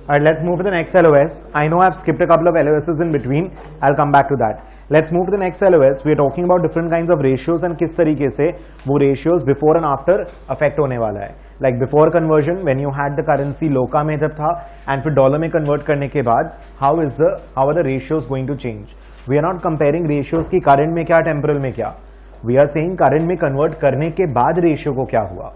Alright, let's move to the next LOS. I know I've skipped a couple of LOSs in between. I'll come back to that. Let's move to the next LOS. We are talking about different kinds of ratios and किस तरीके से वो ratios before and after affect होने वाला है. Like before conversion, when you had the currency लोका में जब था, and फिर डॉलर में convert करने के बाद, how are the ratios going to change? We are not comparing ratios की current में क्या, temporal में क्या. We are saying current में convert करने के बाद ratio को क्या हुआ.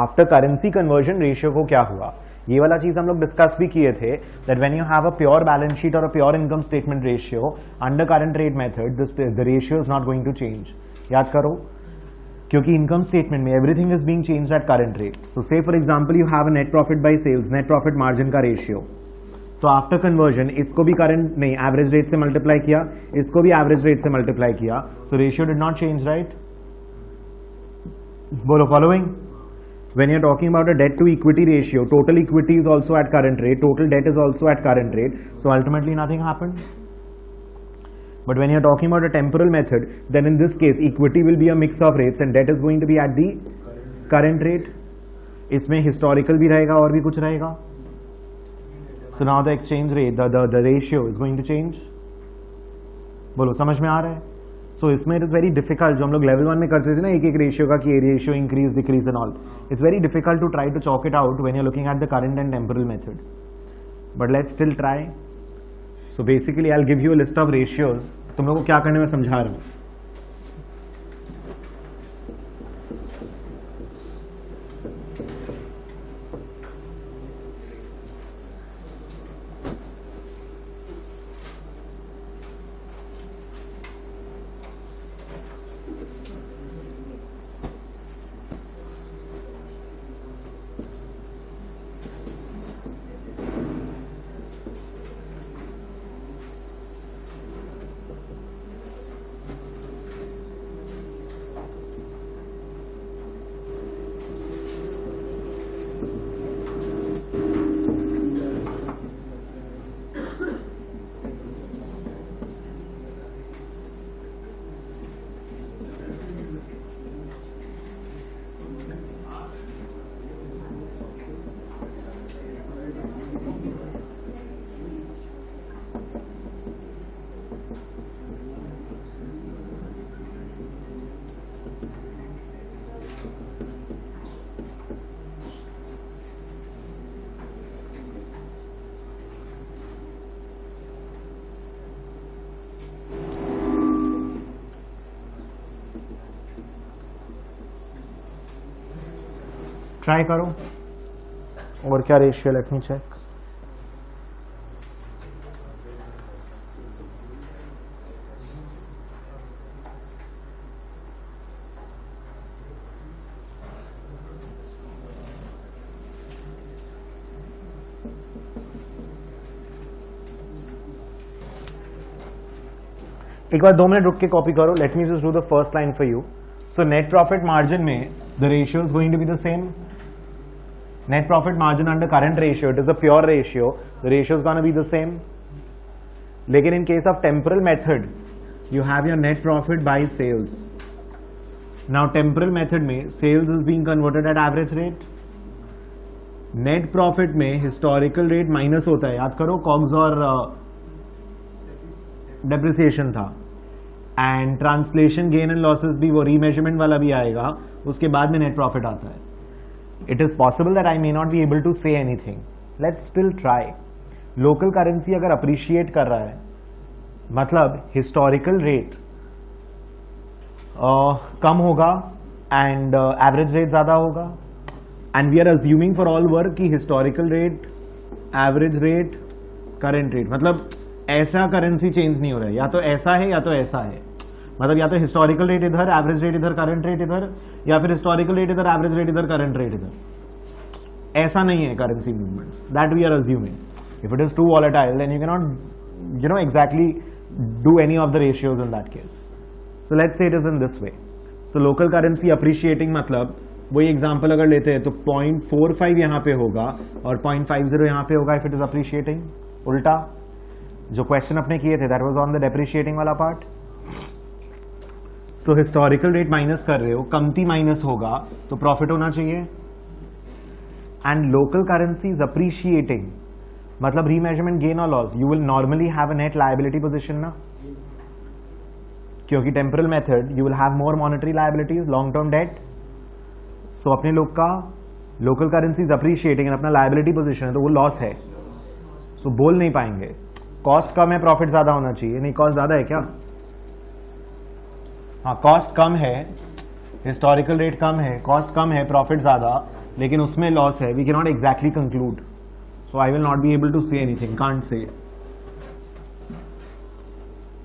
After currency conversion ratio को क्या हुआ. ये वाला चीज हम लोग डिस्कस भी किए थे that when you have a pure balance sheet or a pure income statement ratio under current rate method the ratio is not going to change. याद करो क्योंकि income statement में everything is being changed at current rate. So say for example you have a net profit by sales, net profit margin का ratio. तो after conversion इसको भी current नहीं average rate से मल्टीप्लाई किया, इसको भी एवरेज रेट से मल्टीप्लाई किया, so ratio did not change, right? बोलो following. When you're talking about a debt to equity ratio, total equity is also at current rate, total debt is also at current rate, so ultimately nothing happened. But when you're talking about a temporal method, then in this case equity will be a mix of rates and debt is going to be at the current rate. इसमें historical भी रहेगा और भी कुछ रहेगा. So now the exchange rate, the ratio is going to change. बोलो समझ में आ रहा है? So इसमें it is very difficult, जो हम लोग level 1 में करते थे ना एक रेशियो का कि ratio increase decrease and all, it's very difficult to try to chalk it out when you are looking at the current and temporal method, but let's still try. So basically I will give you a list of ratios. तुम लोगों को क्या करने में समझा रहा हूँ. Try करो. और क्या रेशियो, लेट मी चेक. एक बार 2 मिनट रुक के कॉपी करो. Let me just do the first line for you. So net profit margin में the ratio is going to be the same. Net profit margin under current ratio, it is a pure ratio, the ratio is going to be the same. लेकिन in case of temporal method, you have your net profit by sales. Now temporal method में sales is being converted at average rate. Net profit में historical rate minus होता है, याद करो COGS और depreciation था. And translation gain and losses भी वो remeasurement वाला भी आएगा, उसके बाद में net profit आता है. It is possible that I may not be able to say anything. Let's still try. Local currency अगर appreciate कर रहा है, मतलब historical rate कम होगा and average rate ज़्यादा होगा. And we are assuming for all work कि historical rate, average rate, current rate, मतलब ऐसा currency change नहीं हो रहा है, या तो ऐसा है या तो ऐसा है. मतलब या तो हिस्टोरिकल रेट इधर, एवरेज रेट इधर, करंट रेट इधर, या फिर हिस्टोरिकल रेट इधर, एवरेज रेट इधर, करंट रेट इधर. ऐसा नहीं है currency movement. That we are assuming. If it is too volatile then you can not exactly do any of the ratios in that case. So let's say it is in this way. So local currency appreciating, मतलब वही example अगर लेते हैं तो 0.45 यहाँ पे होगा और 0.50 यहाँ पे होगा इफ इट इज अप्रिशिएटिंग. उल्टा जो क्वेश्चन अपने किए थे that was on the depreciating वाला पार्ट. सो हिस्टोरिकल रेट माइनस कर रहे हो, कमती माइनस होगा तो प्रॉफिट होना चाहिए. And local currency is appreciating, मतलब रीमेजरमेंट गेन और loss, you will normally have a net liability position ना, क्योंकि temporal method you will have more monetary liabilities, long term debt. So अपने लोग का लोकल करेंसीज अप्रिशिएटिंग अपना liability position है तो वो लॉस है. सो बोल नहीं पाएंगे कॉस्ट कम है प्रॉफिट ज्यादा होना चाहिए. नहीं, कॉस्ट ज्यादा है क्या? हाँ, कॉस्ट कम है, हिस्टोरिकल रेट कम है, कॉस्ट कम है, प्रॉफिट ज्यादा, लेकिन उसमें लॉस है. We can not exactly conclude, so I will not be able to say anything, can't say.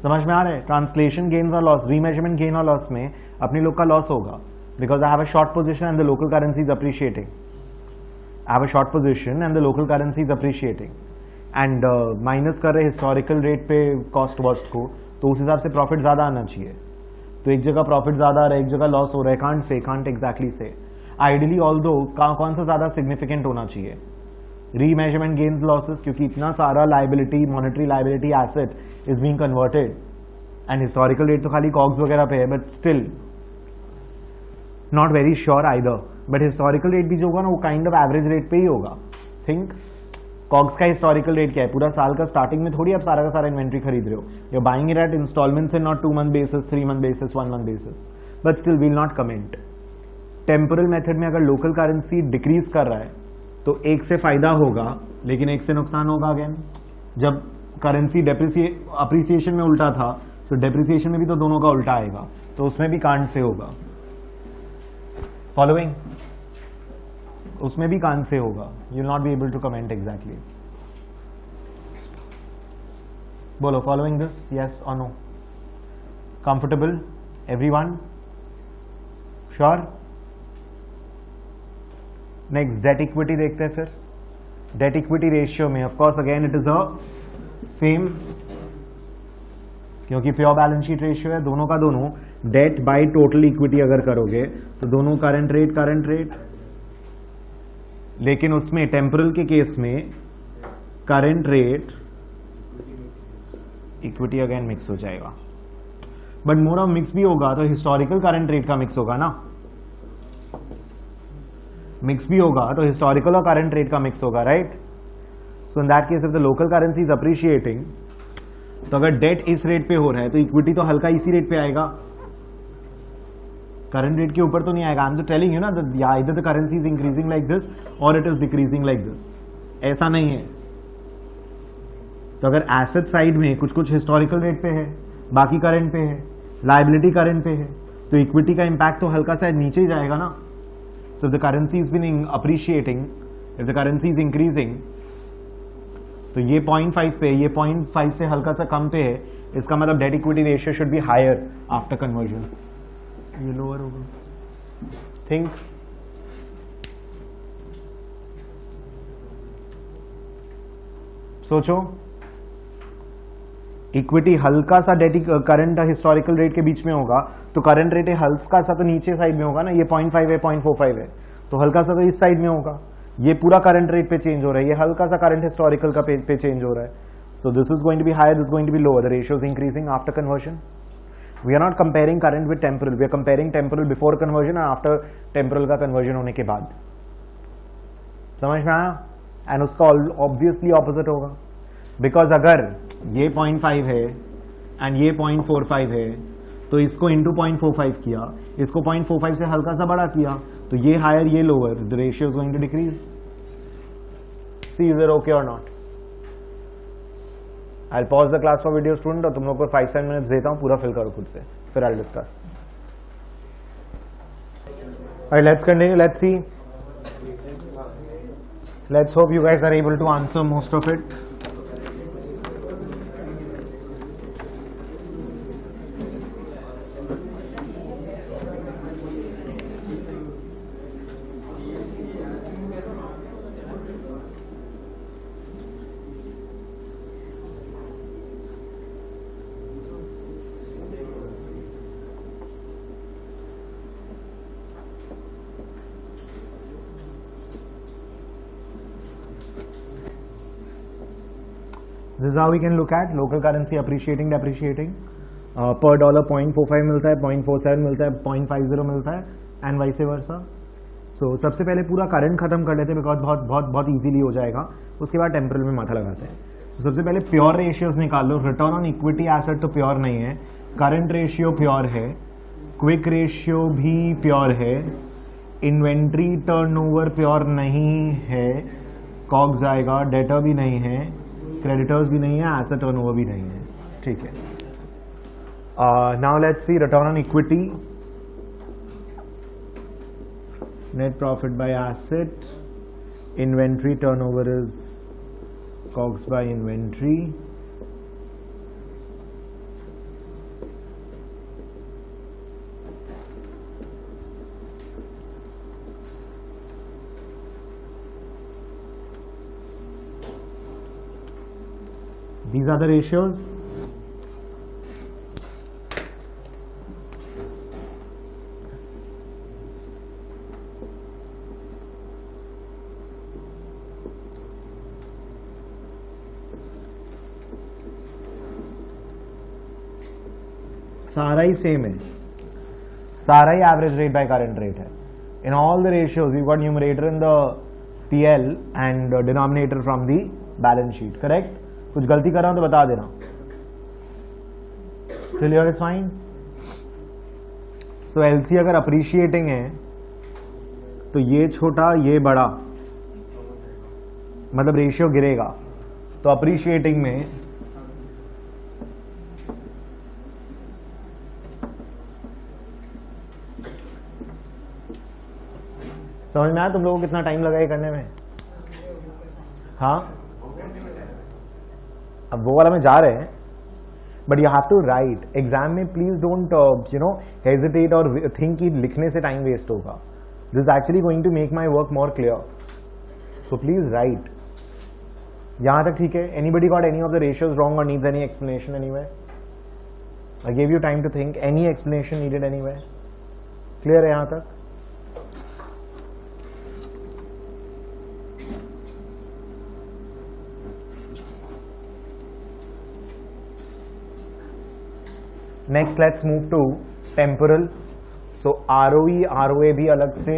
समझ में आ रहा है? ट्रांसलेशन गेन्स और लॉस, रीमेजरमेंट गेन और लॉस में अपने लोग का लॉस होगा because I have a short position and the local currency is appreciating. I have a short position and the local currency is appreciating and minus कर रहे historical rate पे cost वॉस्ट को, तो उस हिसाब से प्रॉफिट ज्यादा आना चाहिए. तो एक जगह प्रॉफिट ज्यादा आ रहा है, एक जगह लॉस हो रहा है. कांट एग्जैक्टली से. आइडियली ऑल्दो कौन सा ज्यादा सिग्निफिकेंट होना चाहिए? रीमेजरमेंट गेन्स लॉसेस, क्योंकि इतना सारा liability, monetary liability asset is being converted and historical rate तो खाली कॉग्स वगैरह पे है, but still not very sure either. But historical rate भी जो होगा ना वो काइंड ऑफ एवरेज रेट पे ही होगा. थिंक कॉग्स का हिस्टोरिकल रेट क्या है? पूरा साल का स्टार्टिंग में थोड़ी आप सारा का सारा इन्वेंट्री खरीद रहे हो. You buying it at installments and not 2 month basis, 3 month basis, 1 month basis. But still will not comment. Temporal method में अगर लोकल करेंसी डिक्रीज कर रहा है तो एक से फायदा होगा लेकिन एक से नुकसान होगा. अगेन जब करेंसी अप्रिसिएशन में उल्टा था तो डेप्रिसिएशन में भी तो दोनों का उल्टा आएगा, तो उसमें भी कांट से होगा. फॉलोइंग, उसमें भी कांट से होगा. You will not be able to comment exactly. बोलो फॉलोइंग दिस, यस और no? Comfortable everyone? Sure? Next debt equity देखते हैं. फिर डेट इक्विटी रेशियो में of course again it is a same, क्योंकि प्योर बैलेंस शीट रेशियो है. दोनों का दोनों डेट बाय टोटल इक्विटी अगर करोगे तो दोनों करंट रेट, लेकिन उसमें टेम्पोरल के केस में current rate equity again mix हो जाएगा. बट मोर ऑफ मिक्स भी होगा तो हिस्टोरिकल करंट रेट का मिक्स होगा ना. मिक्स भी होगा तो हिस्टोरिकल और करंट रेट का मिक्स होगा, right? So in that case if the local currency is appreciating, तो अगर डेट इस रेट पे हो रहा है तो इक्विटी तो हल्का इसी रेट पे आएगा, करंट रेट के ऊपर तो नहीं आएगा. I am just telling you ना that either the currency is increasing like this और it is decreasing like this. ऐसा नहीं है. तो अगर एसेट साइड में कुछ कुछ हिस्टोरिकल रेट पे है, बाकी करंट पे है, लायबिलिटी करंट पे है, तो इक्विटी का इंपैक्ट तो हल्का सा नीचे ही जाएगा ना. So if the currency is been appreciating, if the currency is increasing, तो ये 0.5 पे, ये 0.5 से हल्का सा कम पे है, इसका मतलब debt equity ratio should be higher after conversion. ये लोअर होगा. थिंक सोचो, इक्विटी हल्का सा डेट करंट हिस्टोरिकल रेट के बीच में होगा तो करंट रेट हल्का सा तो नीचे साइड में होगा ना. ये 0.5 है, 0.45 है, तो हल्का सा तो इस साइड में होगा. ये पूरा करंट रेट पे चेंज हो रहा है, ये हल्का सा करंट हिस्टोरिकल का पे चेंज हो रहा है. So this is going to be higher, this going to be lower. The ratio is increasing after conversion. We are not comparing current with temporal, we are comparing temporal before conversion और after temporal का conversion होने के बाद. समझ में आया? And उसका obviously opposite होगा, बिकॉज अगर ये 0.5 है एंड ये 0.45 है तो इसको इंटू 0.45 किया, इसको 0.45 से हल्का सा बड़ा किया, तो ये हायर ये lower, the ratio is going to decrease. See is it okay और not? I will pause the class for video student और तुम लोग को 5-7 मिनट्स देता हूं, पूरा फिल करो खुद से, फिर I will discuss. Let's continue, let's see, let's hope you guys are able to answer most of it. This is how we can look at local currency appreciating, depreciating. Per dollar 0.45 मिलता है, 0.47 मिलता है, 0.50 मिलता है, and vice versa. सो सबसे पहले पूरा current खत्म कर लेते हैं बिकॉज बहुत बहुत बहुत ईजिली हो जाएगा, उसके बाद टेम्परल में माथा लगाते हैं। तो सबसे पहले प्योर रेशियोज निकाल लो। रिटर्न ऑन इक्विटी एसेट तो प्योर नहीं है, करंट रेशियो प्योर है, क्विक रेशियो भी प्योर है, इन्वेंट्री टर्नओवर प्योर नहीं है, कॉग्स आएगा, डेटर भी नहीं है, क्रेडिटर्स भी नहीं है, एसेट टर्नओवर भी नहीं है। ठीक है, now let's C return on equity, net profit by asset, inventory turnover is COGS by inventory, these are the ratios. सारा ही सेम है, सारा ही average rate by current rate है। In all the ratios you got numerator in the PL and denominator from the balance sheet, correct? कुछ गलती कर रहा हूं तो बता देना। Clear, it's fine. So LC अगर अप्रिशिएटिंग है तो ये छोटा ये बड़ा, मतलब रेशियो गिरेगा। तो अप्रिशिएटिंग में समझ में आया तुम लोगों को कितना टाइम लगा ये करने में? हाँ, अब वो वाला में जा रहे हैं, but you have to write. Exam में प्लीज डोंट हेजिटेट और थिंक कि लिखने से टाइम वेस्ट होगा। This is actually going to make my work more clear, so please write. यहां तक ठीक है? Anybody got any of the ratios wrong और needs any explanation anywhere? I give you time to think. Any explanation needed anywhere? Clear है यहां तक? Next let's move to temporal. So ROE ROA भी अलग से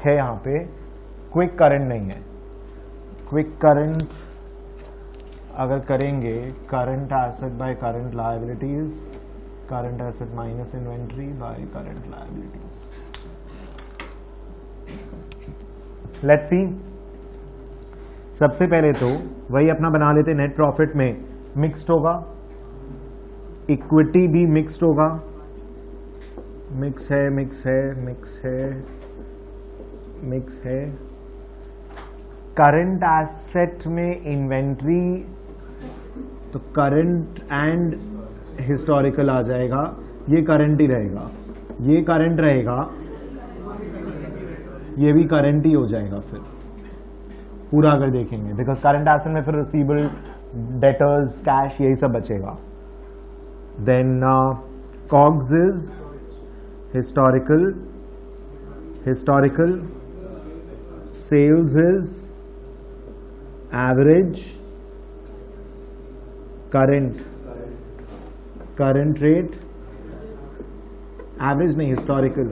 है यहाँ पे, क्विक करंट नहीं है। क्विक करंट अगर करेंगे, current asset by current liabilities, current asset minus inventory by current liabilities. Let's see, सबसे पहले तो वही अपना बना लेते, नेट प्रॉफिट में मिक्स्ड होगा, इक्विटी भी मिक्स्ड होगा, मिक्स है मिक्स है मिक्स है मिक्स है। करंट एसेट में इन्वेंट्री तो करंट एंड हिस्टोरिकल आ जाएगा, ये करंट ही रहेगा, ये करंट रहेगा, ये भी करंट ही हो जाएगा फिर पूरा अगर देखेंगे, बिकॉज करंट एसेट में फिर रिसीवेबल, डेटर्स, कैश यही सब बचेगा। Then COGS is historical, sales is average, current rate, average नहीं, historical,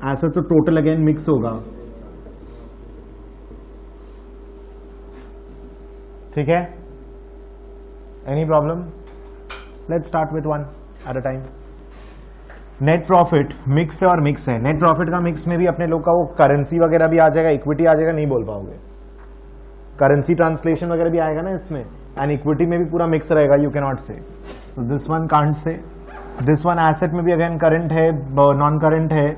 ऐसा तो टोटल अगेन मिक्स होगा। ठीक है, any problem? Let's start with one at a time. Net profit mix है और मिक्स है। नेट प्रॉफिट का मिक्स में भी अपने लोग का वो करेंसी वगैरह भी आ जाएगा, इक्विटी आ जाएगा, नहीं बोल पाओगे, करेंसी ट्रांसलेशन वगैरह भी आएगा ना इसमें, एंड इक्विटी में भी पूरा मिक्स रहेगा, यू कैन नॉट से। So this one can't say. This one asset में भी अगेन करंट है, नॉन करंट है,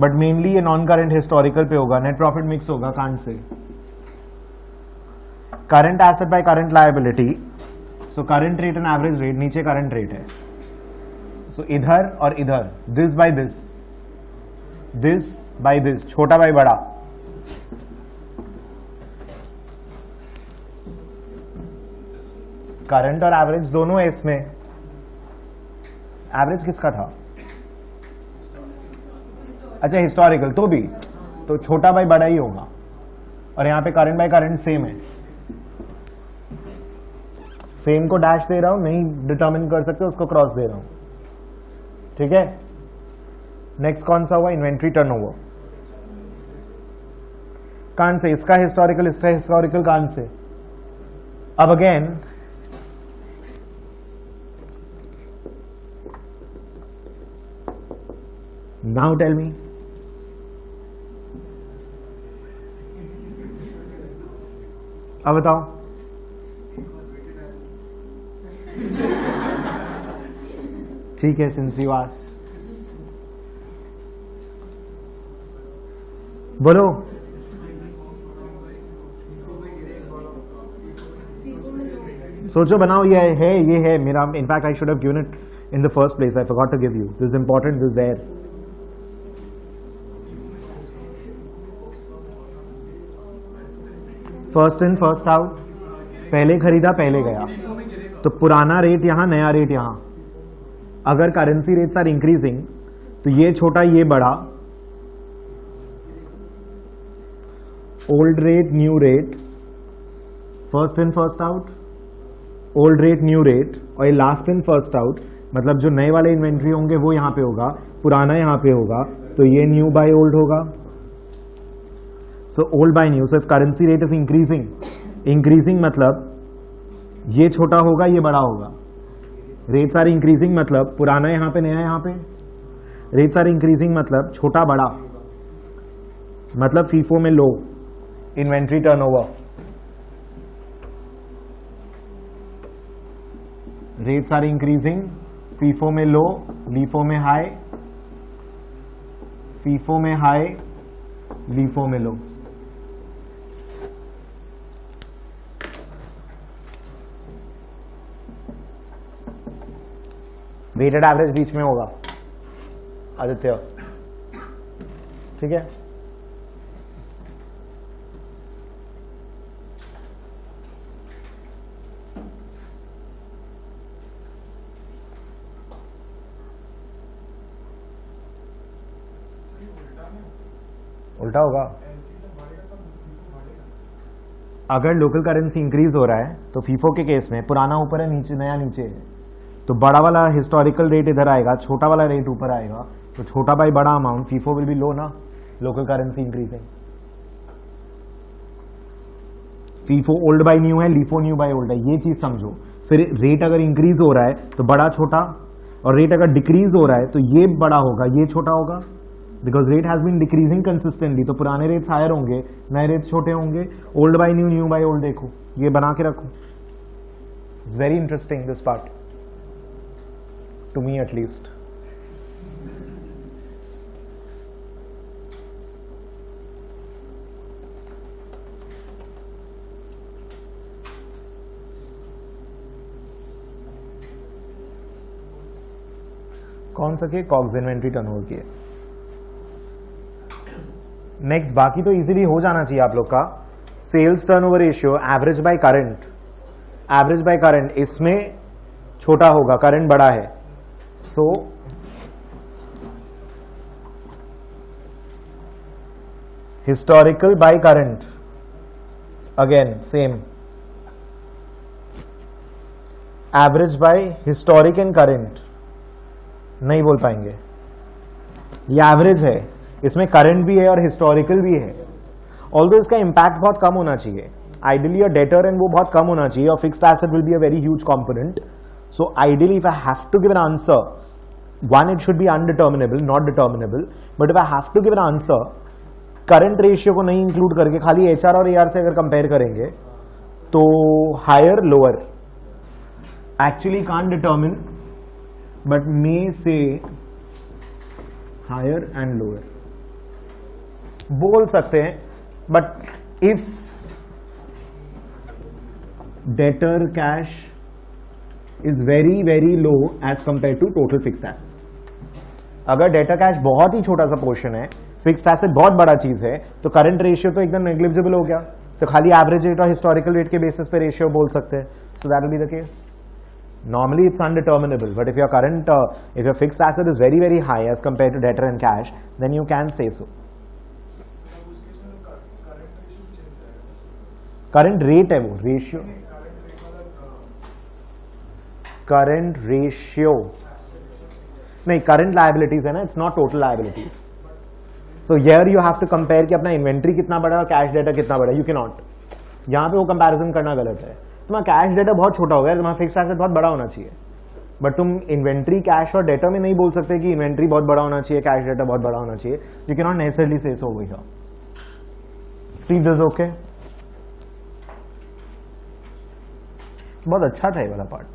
बट मेनली ये नॉन करंट हिस्टोरिकल पे होगा, नेट प्रॉफिट मिक्स होगा, can't say. Current asset by current liability, so current rate and average rate, नीचे current rate है, सो इधर और इधर, this by this, this by this, छोटा बाय बड़ा, करंट और एवरेज दोनों है इसमें। एवरेज किसका था? अच्छा हिस्टोरिकल, तो भी तो छोटा बाय बड़ा ही होगा, और यहां पे करंट बाय करंट सेम है। सेम को डैश दे रहा हूं, नहीं डिटरमिन कर सकते उसको क्रॉस दे रहा हूं, ठीक है? नेक्स्ट कौन सा हुआ? Inventory turnover. कहां से? इसका हिस्टोरिकल, इसका हिस्टोरिकल कहां से? अब अगेन नाउ टेल मी, अब बताओ. ठीक है, सिंस यू आस्क्ड, बोलो. सोचो, बनाओ. ये है मेरा. In fact I should have given it in the first place. I forgot to give you. This is important. This there. First in first out. पहले खरीदा पहले गया. तो पुराना रेट यहां, नया रेट यहां. अगर करेंसी रेट्स आर इंक्रीजिंग तो ये छोटा ये बड़ा. Old rate new rate, first in first out, old rate new rate, और ये लास्ट इन फर्स्ट आउट. मतलब जो नए वाले इन्वेंट्री होंगे वो यहां पे होगा, पुराना यहां पे होगा. तो ये न्यू बाय ओल्ड होगा. So old by new. So if currency rate is increasing, increasing मतलब ये छोटा होगा ये बड़ा होगा. रेट्स आर इंक्रीजिंग मतलब पुराना यहां पे नया यहां पे. रेट्स आर इंक्रीजिंग मतलब छोटा बड़ा, मतलब फीफो में low. Inventory turnover. Rates are increasing, FIFO में लो, लीफो में हाई. फीफो में हाई, लीफो में लो. वेटेड एवरेज बीच में होगा आदित्य. ठीक है. उल्टा होगा. अगर लोकल करेंसी इंक्रीज हो रहा है तो फीफो के केस में पुराना ऊपर है, नीचे नया नीचे है. तो बड़ा वाला हिस्टोरिकल रेट इधर आएगा, छोटा वाला रेट ऊपर आएगा. तो छोटा बाई बड़ा अमाउंट, फीफो विल बी लो ना. Local currency increasing. FIFO old by new है, लीफो न्यू बाई ओल्ड है. ये चीज समझो. फिर रेट अगर इंक्रीज हो रहा है तो बड़ा छोटा, और रेट अगर डिक्रीज हो रहा है तो ये बड़ा होगा ये छोटा होगा. Because rate has been decreasing consistently. तो पुराने रेट्स हायर होंगे, नए रेट्स छोटे होंगे. Old by new, new by old. देखो ये बना के रखो. It's very interesting this part, to me at least. कौन सा के? कॉग्स इन्वेंट्री टर्नओवर की है. नेक्स्ट, बाकी तो इजीली हो जाना चाहिए आप लोग का. Sales turnover ratio average by current. Average by current, इसमें छोटा होगा, करंट बड़ा है. So historical by current, again same. Average by historic and current नहीं बोल पाएंगे. ये एवरेज है, इसमें करंट भी है और हिस्टोरिकल भी है. ऑल्दो इसका इंपैक्ट बहुत कम होना चाहिए. आइडियली डेटर एंड वो बहुत कम होना चाहिए, और fixed asset will be a very huge component. So ideally if I have to give an answer, one it should be undeterminable, not determinable. But if I have to give an answer, current ratio को नहीं include करके खाली HR और AR से अगर compare करेंगे तो higher lower. Actually can't determine but may से हायर एंड लोअर बोल सकते हैं. But if debtor cash is very very low as compare to total fixed asset. अगर डेटर कैश बहुत ही छोटा सा पोर्शन है, फिक्स्ड एसेट बहुत बड़ा चीज है, तो करंट रेशियो तो एकदम नेग्लिजिबल हो गया. तो खाली एवरेज रेट और हिस्टोरिकल रेट के बेसिस पे रेशियो बोल सकते हैं. सो that will be the case. Normally it's undeterminable, but if your current, if your fixed asset is very very high as compared to debtor and cash, then you can say so. Current rate है वो, ratio. Current ratio. नहीं, current liabilities है ना, it's not total liabilities. So here you have to compare कि अपना inventory कितना बड़ा है और कैश डेटा कितना बड़ा है. यू कैन नॉट, यहां पे वो कंपैरिजन करना गलत है. तुम्हारा कैश डेटा बहुत छोटा हो गया, तुम्हारा फिक्स एसेट बहुत बड़ा होना चाहिए. बट तुम इन्वेंट्री, कैश और डेटा में नहीं बोल सकते कि इन्वेंट्री बहुत बड़ा होना चाहिए, कैश डेटा बहुत बड़ा होना चाहिए. यू कैन नॉट नेसेसरली से so over here. See this okay? बहुत अच्छा था ये वाला पार्ट.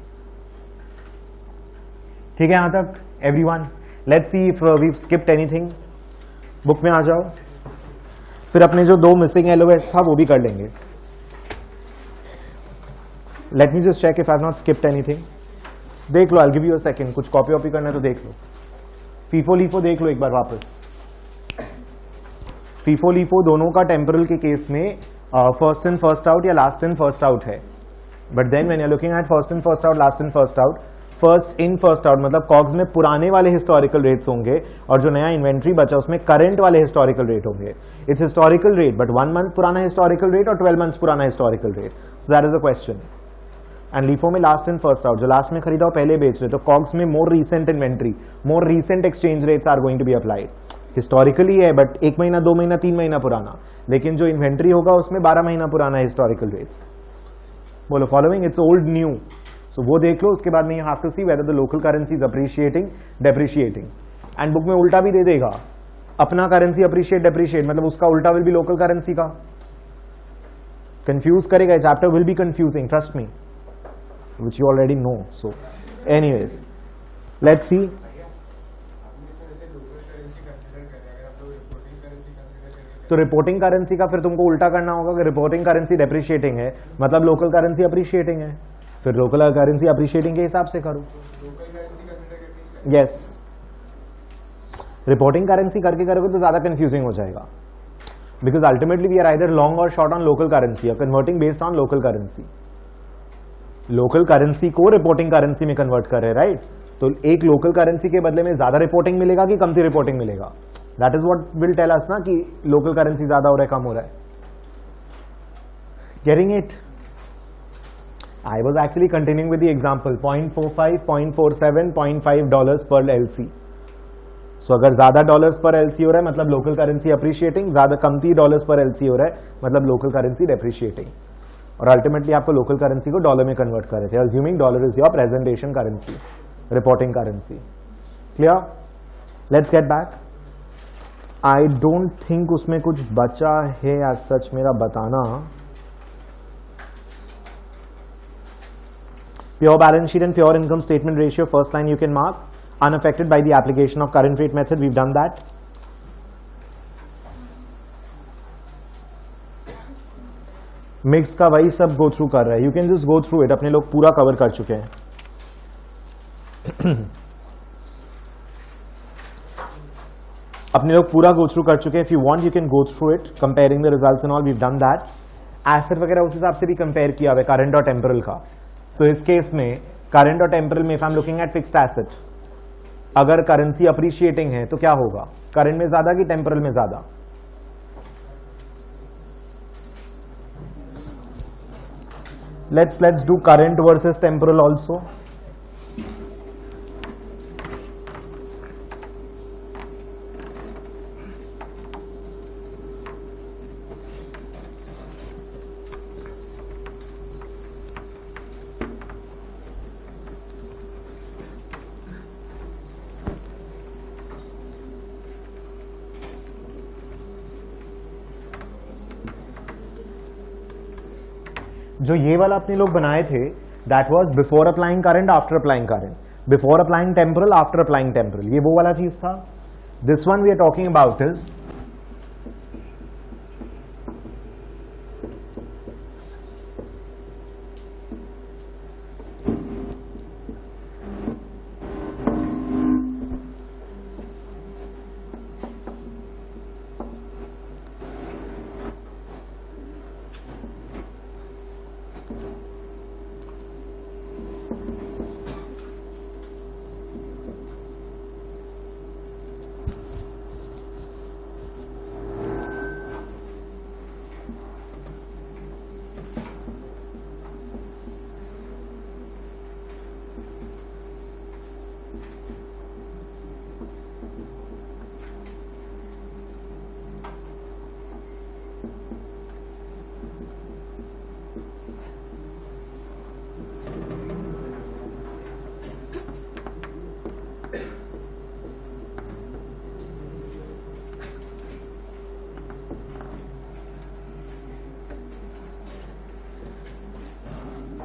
ठीक है यहां तक everyone? Let's see if we skipped anything. Book में आ जाओ, फिर अपने जो 2 मिसिंग एलओएस था वो भी कर लेंगे. Let me just check if I have not skipped anything. देख लो, I will give you a second. कुछ कॉपी वॉपी करना है तो देख लो. फीफो लीफो देख लो एक बार वापस. फीफो लीफो दोनों का टेम्पोरल के केस में फर्स्ट इन फर्स्ट आउट या लास्ट इन फर्स्ट आउट है. But then when you are looking at first in first out, last in first out, first in first out मतलब COGS में पुराने वाले हिस्टोरिकल रेट्स होंगे और जो नया इन्वेंट्री बचा उसमें करंट वाले हिस्टोरिकल रेट होंगे. It's historical rate but 1 month पुराना हिस्टोरिकल रेट और 12 मंथ्स पुराना historical rate. So that is a question. And LIFO में लास्ट इन फर्स्ट आउट, जो लास्ट में खरीदा वो पहले बेच रहे, तो कॉग्स में more recent inventory, more recent exchange rates are going to be applied. Historically है बट 1 महीना 2 महीना 3 महीना पुराना, लेकिन जो इन्वेंट्री होगा उसमें 12 महीना पुराना हिस्टोरिकल रेट्स. बोलो following, it's old new. So वो देख लो, उसके बाद में you have to see whether the local currency is appreciating depreciating. And book में उल्टा भी दे देगा, अपना करेंसी अप्रिशिएट डेप्रिशिएट मतलब उसका उल्टा विल बी लोकल करेंसी का. कंफ्यूज करेगा, chapter will be confusing, trust me, which you already know. So anyways, let's see. तो रिपोर्टिंग करेंसी का फिर तुमको उल्टा करना होगा कि रिपोर्टिंग करेंसी डेप्रिशिएटिंग है मतलब लोकल करेंसी अप्रिशिएटिंग है, फिर लोकल करेंसी अप्रिशिएटिंग के हिसाब से करो. यस, रिपोर्टिंग करेंसी करके करोगे तो ज्यादा कंफ्यूजिंग हो जाएगा because ultimately we are either long और शॉर्ट ऑन लोकल करेंसी और converting based on local currency. Local currency को रिपोर्टिंग करेंसी में कन्वर्ट कर रहे हैं, राइट? तो एक लोकल करेंसी के बदले में ज्यादा रिपोर्टिंग मिलेगा कि कमती रिपोर्टिंग मिलेगा. That is what will tell us ना कि लोकल करेंसी ज्यादा हो रहा है कम हो रहा है. Getting it? I was actually continuing with the example 0.45, 0.47, $0.5 पर एलसी. सो अगर ज्यादा डॉलर्स पर एलसी हो रहा है मतलब लोकल करेंसी अप्रिशिएटिंग, ज्यादा कमती डॉलर्स पर एलसी हो रहा है मतलब लोकल करेंसी डेप्रिशिएटिंग. और अल्टीमेटली आपको लोकल करेंसी को डॉलर में कन्वर्ट कर रहे थे, assuming dollar is your presentation currency, reporting currency. Clear? Let's get back. I don't think उसमें कुछ बचा है एज सच मेरा बताना. Pure balance sheet and pure income statement ratio, first line you can mark unaffected by the application of current rate method. We've done that. Mix का वही सब गो through कर रहा है. You can just go through it. अपने लोग पूरा cover कर चुके हैं. अपने लोग पूरा गो थ्रू कर चुके हैं. If you want you can go through it comparing the results and all. We have done that. Asset वगैरह उस हिसाब से भी कंपेयर किया हुआ है करंट और टेम्पोरल का. सो इस केस में करंट और टेम्पोरल में if I am looking at fixed asset, अगर करेंसी अप्रिशिएटिंग है तो क्या होगा? करंट में ज्यादा कि टेम्पोरल में ज्यादा? let's do current versus temporal also. जो ये वाला अपने लोग बनाए थे that was before applying current, after applying current, before applying temporal, after applying temporal, ये वो वाला चीज था. This one we are talking about is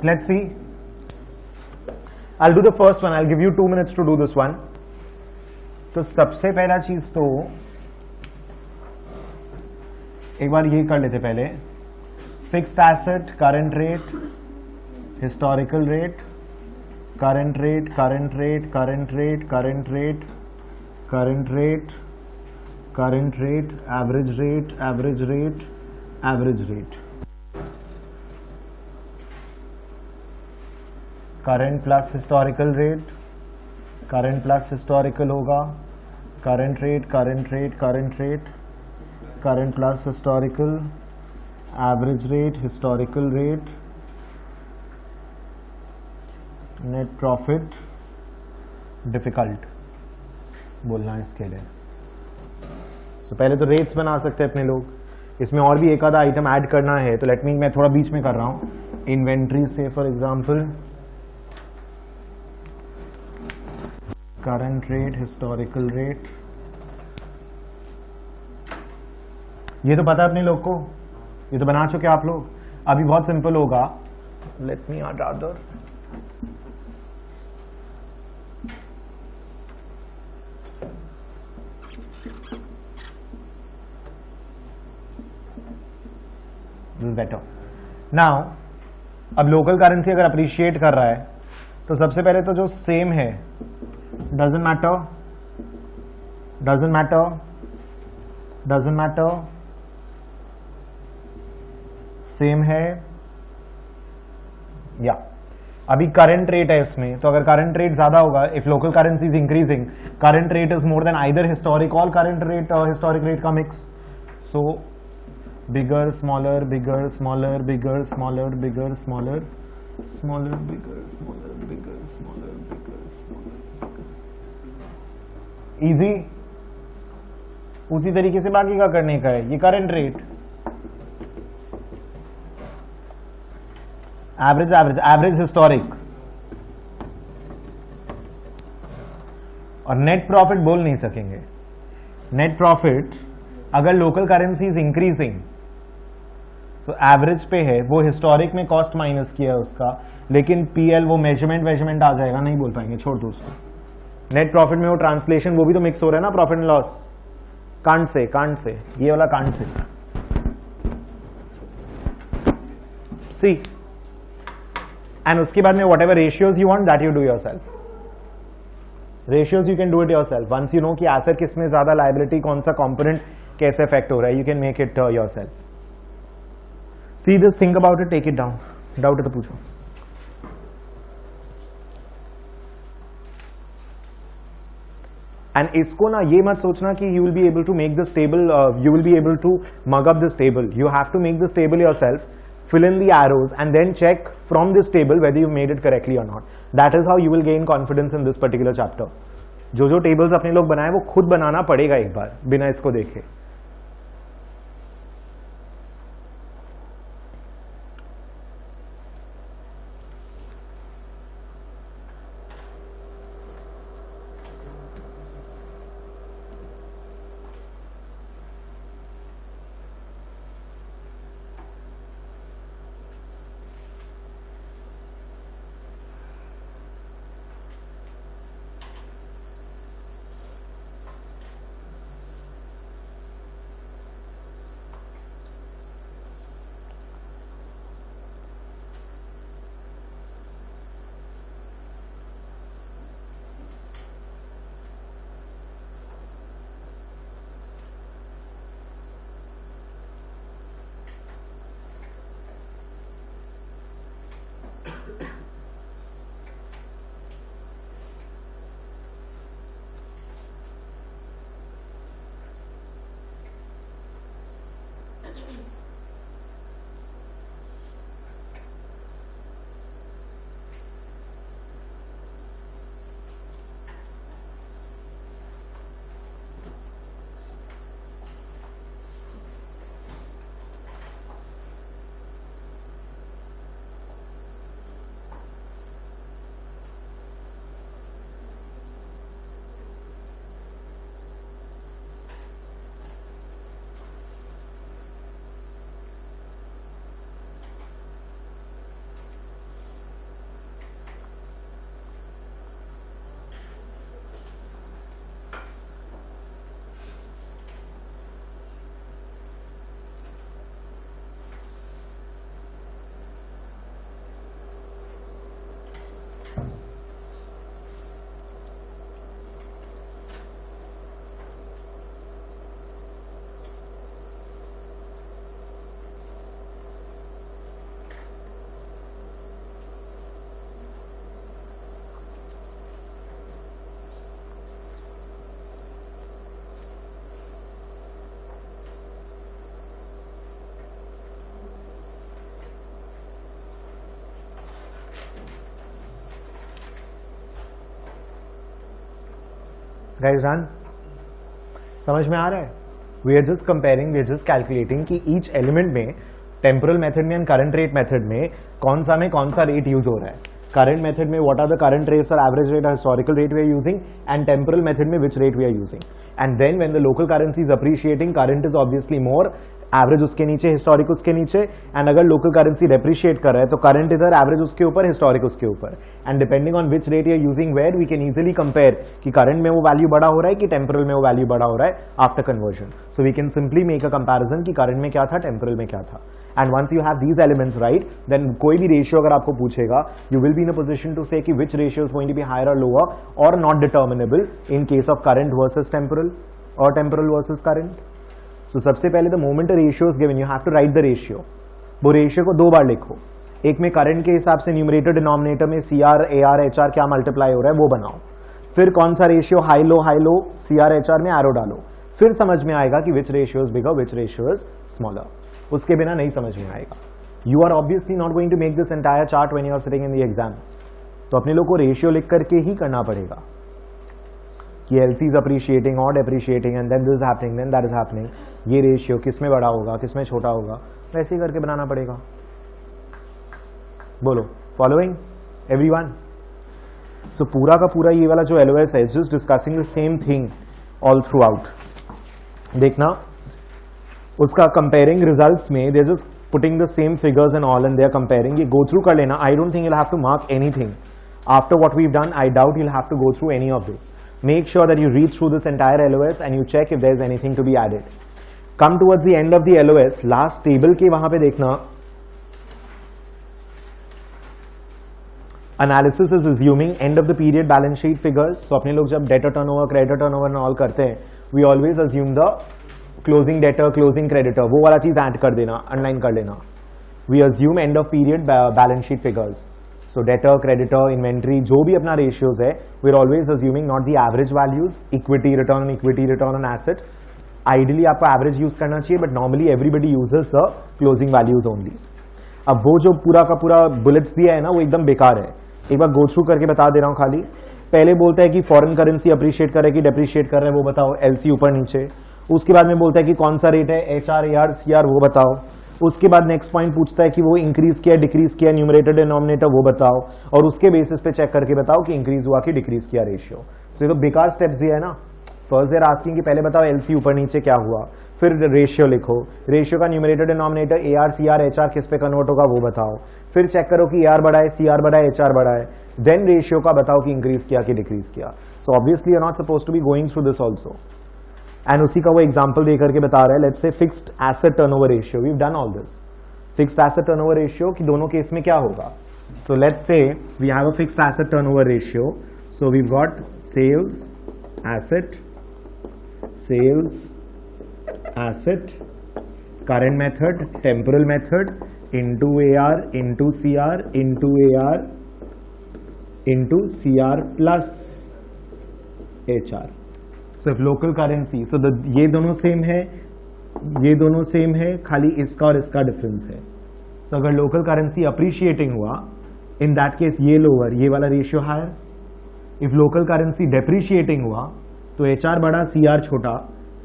Let's see. I'll do the first one. I'll give you 2 minutes to do this one. तो सबसे पहला चीज तो एक बार ये कर लेते पहले. Fixed asset current rate, historical rate, current rate, current rate, current rate, current rate, current rate, current rate, average rate, average rate, average rate. Current plus historical rate, current plus historical होगा, current rate, current rate, current rate, current plus historical, average rate, historical rate, net profit. Difficult बोलना इसके लिए. सो पहले तो rates बना सकते हैं अपने लोग. इसमें और भी एक आधा आइटम ऐड करना है, तो लेट मी, मैं थोड़ा बीच में कर रहा हूं. इन्वेंट्री से for example, current rate, historical rate. ये तो पता है अपने लोग को, ये तो बना चुके आप लोग. अभी बहुत सिंपल होगा. Let me rather, this better. Now अब लोकल करेंसी अगर अप्रिशिएट कर रहा है तो सबसे पहले तो जो सेम है, doesn't matter, doesn't matter, doesn't matter, same है. या अभी करंट रेट है इसमें, तो अगर करंट रेट ज्यादा होगा, if local currency is increasing, current rate is more than either historic और करंट रेट, हिस्टोरिक रेट का मिक्स. सो bigger, smaller, bigger, smaller, bigger, smaller, bigger, smaller, smaller, bigger, smaller, bigger, smaller, bigger, smaller. Easy. उसी तरीके से बाकी का करने का है. ये current rate, average, average, average, historic. और नेट प्रॉफिट बोल नहीं सकेंगे. नेट प्रॉफिट अगर local currency is increasing, so average पे है, वो हिस्टोरिक में कॉस्ट माइनस किया है उसका, लेकिन पीएल वो मेजरमेंट आ जाएगा, नहीं बोल पाएंगे, छोड़ दो उसको. नेट प्रॉफिट में वो ट्रांसलेशन वो भी तो मिक्स हो रहा है ना, profit and loss. Can't say ये वाला कांट से. सी एंड उसके बाद में whatever ratios you want that you do yourself. Ratios you can do it yourself. Once you know कि एसेट किस में ज्यादा, लायबिलिटी कौन सा कंपोनेंट कैसे इफेक्ट हो रहा है, you can make it yourself. See this, think about it, take it down. Doubt है तो पूछो. एंड इसको ना ये मत सोचना कि you will be able to make this table, you will be able to mug up this table. You have to make this table yourself, fill in the arrows and then check from this table whether you made it correctly or not. That is how you will gain confidence in this particular chapter. जो tables अपने लोग बनाए वो खुद बनाना पड़ेगा एक बार, बिना इसको देखे. Guys done? समझ में आ रहा है? We are just comparing, we are just calculating कि ईच एलिमेंट में टेम्पोरल मेथड में एंड करंट रेट मेथड में कौन सा रेट यूज हो रहा है. करंट मेथड में what are the current rates और एवरेज रेट और historical rate we are using, and temporal method में which rate we are using. And then when the local currency is appreciating, current is obviously more, average उसके नीचे, historic उसके नीचे. And अगर local currency depreciate कर रहा है तो करंट इधर, एवरेज उसके ऊपर, हिस्टोरिक उसके ऊपर. And depending on which rate you are using where, we can easily compare कि करंट में वो वैल्यू बड़ा हो रहा है कि टेम्पोरल में वो वैल्यू बड़ा हो रहा है after conversion. So we can simply make a comparison कि करंट में क्या था, टेम्पोरल में क्या था. And once you have these elements right, then कोई भी रेशियो अगर आपको पूछेगा, you will be in a position to say कि which ratio is going to be higher और लोअर और not determinable in case of current versus temporal और temporal versus current. So सबसे पहले the moment ratio is given, you have to write the ratio. वो ratio को 2 बार लिखो. एक में करंट के हिसाब से न्यूमरेटर डिनोमिनेटर में CR AR HR क्या मल्टीप्लाई हो रहा है वो बनाओ. फिर कौन सा ratio high low CR HR में एरो डालो. फिर समझ में आएगा कि which ratio is bigger, which ratio is smaller. उसके बिना नहीं समझ में आएगा. You are obviously not going to make this entire chart when you are sitting in the exam. तो अपने लोग को रेशियो लिख करके ही करना पड़ेगा कि LC is appreciating or depreciating and then this is happening, then that is happening. ये रेशियो किस में बड़ा होगा, किस में छोटा होगा, वैसे ही करके बनाना पड़ेगा. बोलो, फॉलोइंग एवरीवन? सो पूरा का पूरा ये वाला जो LOS है, just discussing the same thing all throughout. देखना उसका कंपेयरिंग रिजल्ट्स में they just putting the same figures and all and they are comparing. ये गो थ्रू कर लेना. I don't think you have to mark anything after what we've done. I doubt you'll have to go through any of this. Make sure that you read through this entire LOS and you check if there's anything to be added. Come towards the end of the LOS, last table के वहां पे देखना, analysis is assuming end of the period balance sheet figures. So अपने लोग जब debtor turnover, creditor turnover and all करते हैं, we always assume the closing debtor, closing creditor, वो वाला चीज add कर देना, underline कर लेना. We assume end of period balance sheet figures. So debtor, creditor, inventory, जो भी अपना ratios है, we're always assuming not the average values, equity, return on asset. Ideally आपको average use करना चाहिए, but normally everybody uses the closing values only. अब वो जो पूरा का पूरा bullets दिया है ना, वो एकदम बेकार है. एक बार go through करके बता दे रहा हूँ खाली. पहले बोलता है कि फॉरेन करेंसी अप्रिशिएट कर रहा है कि डेप्रिशिएट कर रहा है, वो बताओ. LC ऊपर नीचे. उसके बाद में बोलता है कि कौन सा रेट है, HR, AR, CR, वो बताओ. उसके बाद नेक्स्ट पॉइंट पूछता है कि वो इंक्रीज किया, डिक्रीज किया, न्यूमरेटर डिनोमिनेटर, वो बताओ. और उसके बेसिस पे चेक करके बताओ कि इंक्रीज हुआ कि डिक्रीज किया रेशियो. तो ये तो बेकार स्टेप्स दिया है ना. फर्स्ट देयर आस्किंग कि पहले बताओ LC ऊपर नीचे क्या हुआ, फिर रेशियो लिखो. रेशियो का numerator denominator AR, CR, HR किस पे कन्वर्ट होगा वो बताओ. फिर चेक करो कि AR बढ़ा है, CR बढ़ा है, HR बढ़ा है. देन रेशियो का बताओ कि इंक्रीज किया कि डिक्रीज किया. So obviously you are not supposed to be going through this also. And उसी का वो एग्जाम्पल दे करके बता रहा है. Let's say fixed asset turnover ratio, we have done all this. Fixed asset turnover ratio कि दोनों केस में क्या होगा. So let's say we have a fixed asset turnover ratio. So we got sales asset current method, temporal method into AR into CR into AR into CR plus HR. So if local currency, so ये दोनों same है, ये दोनों same है, खाली इसका और इसका डिफरेंस है. So अगर local currency appreciating हुआ, in that case ये lower, ये वाला ratio higher. If local currency depreciating हुआ तो HR बड़ा, CR छोटा.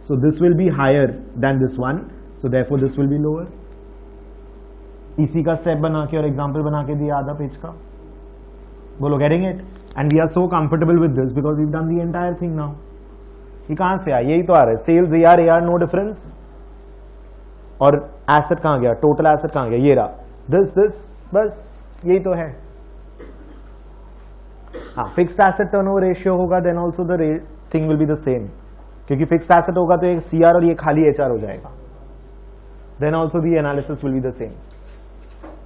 So this will be higher than this one. So therefore this will be lower. इसी का स्टेप बना के और एग्जाम्पल बना के दिया आधा पेज का. बोलो, getting it? And we are so comfortable with this because we've done the entire thing now. ये कहाँ से आया? यही तो आ रहा है. Sales AR no difference. और एसेट कहाँ गया? टोटल एसेट कहाँ गया? ये रहा. दिस बस यही तो है. हाँ, फिक्स्ड एसेट टर्नओवर रेशियो होगा then also the thing will be the same. क्योंकि फिक्स्ड एसेट होगा तो एक CR और ये खाली HR हो जाएगा. Then also the analysis will be the same.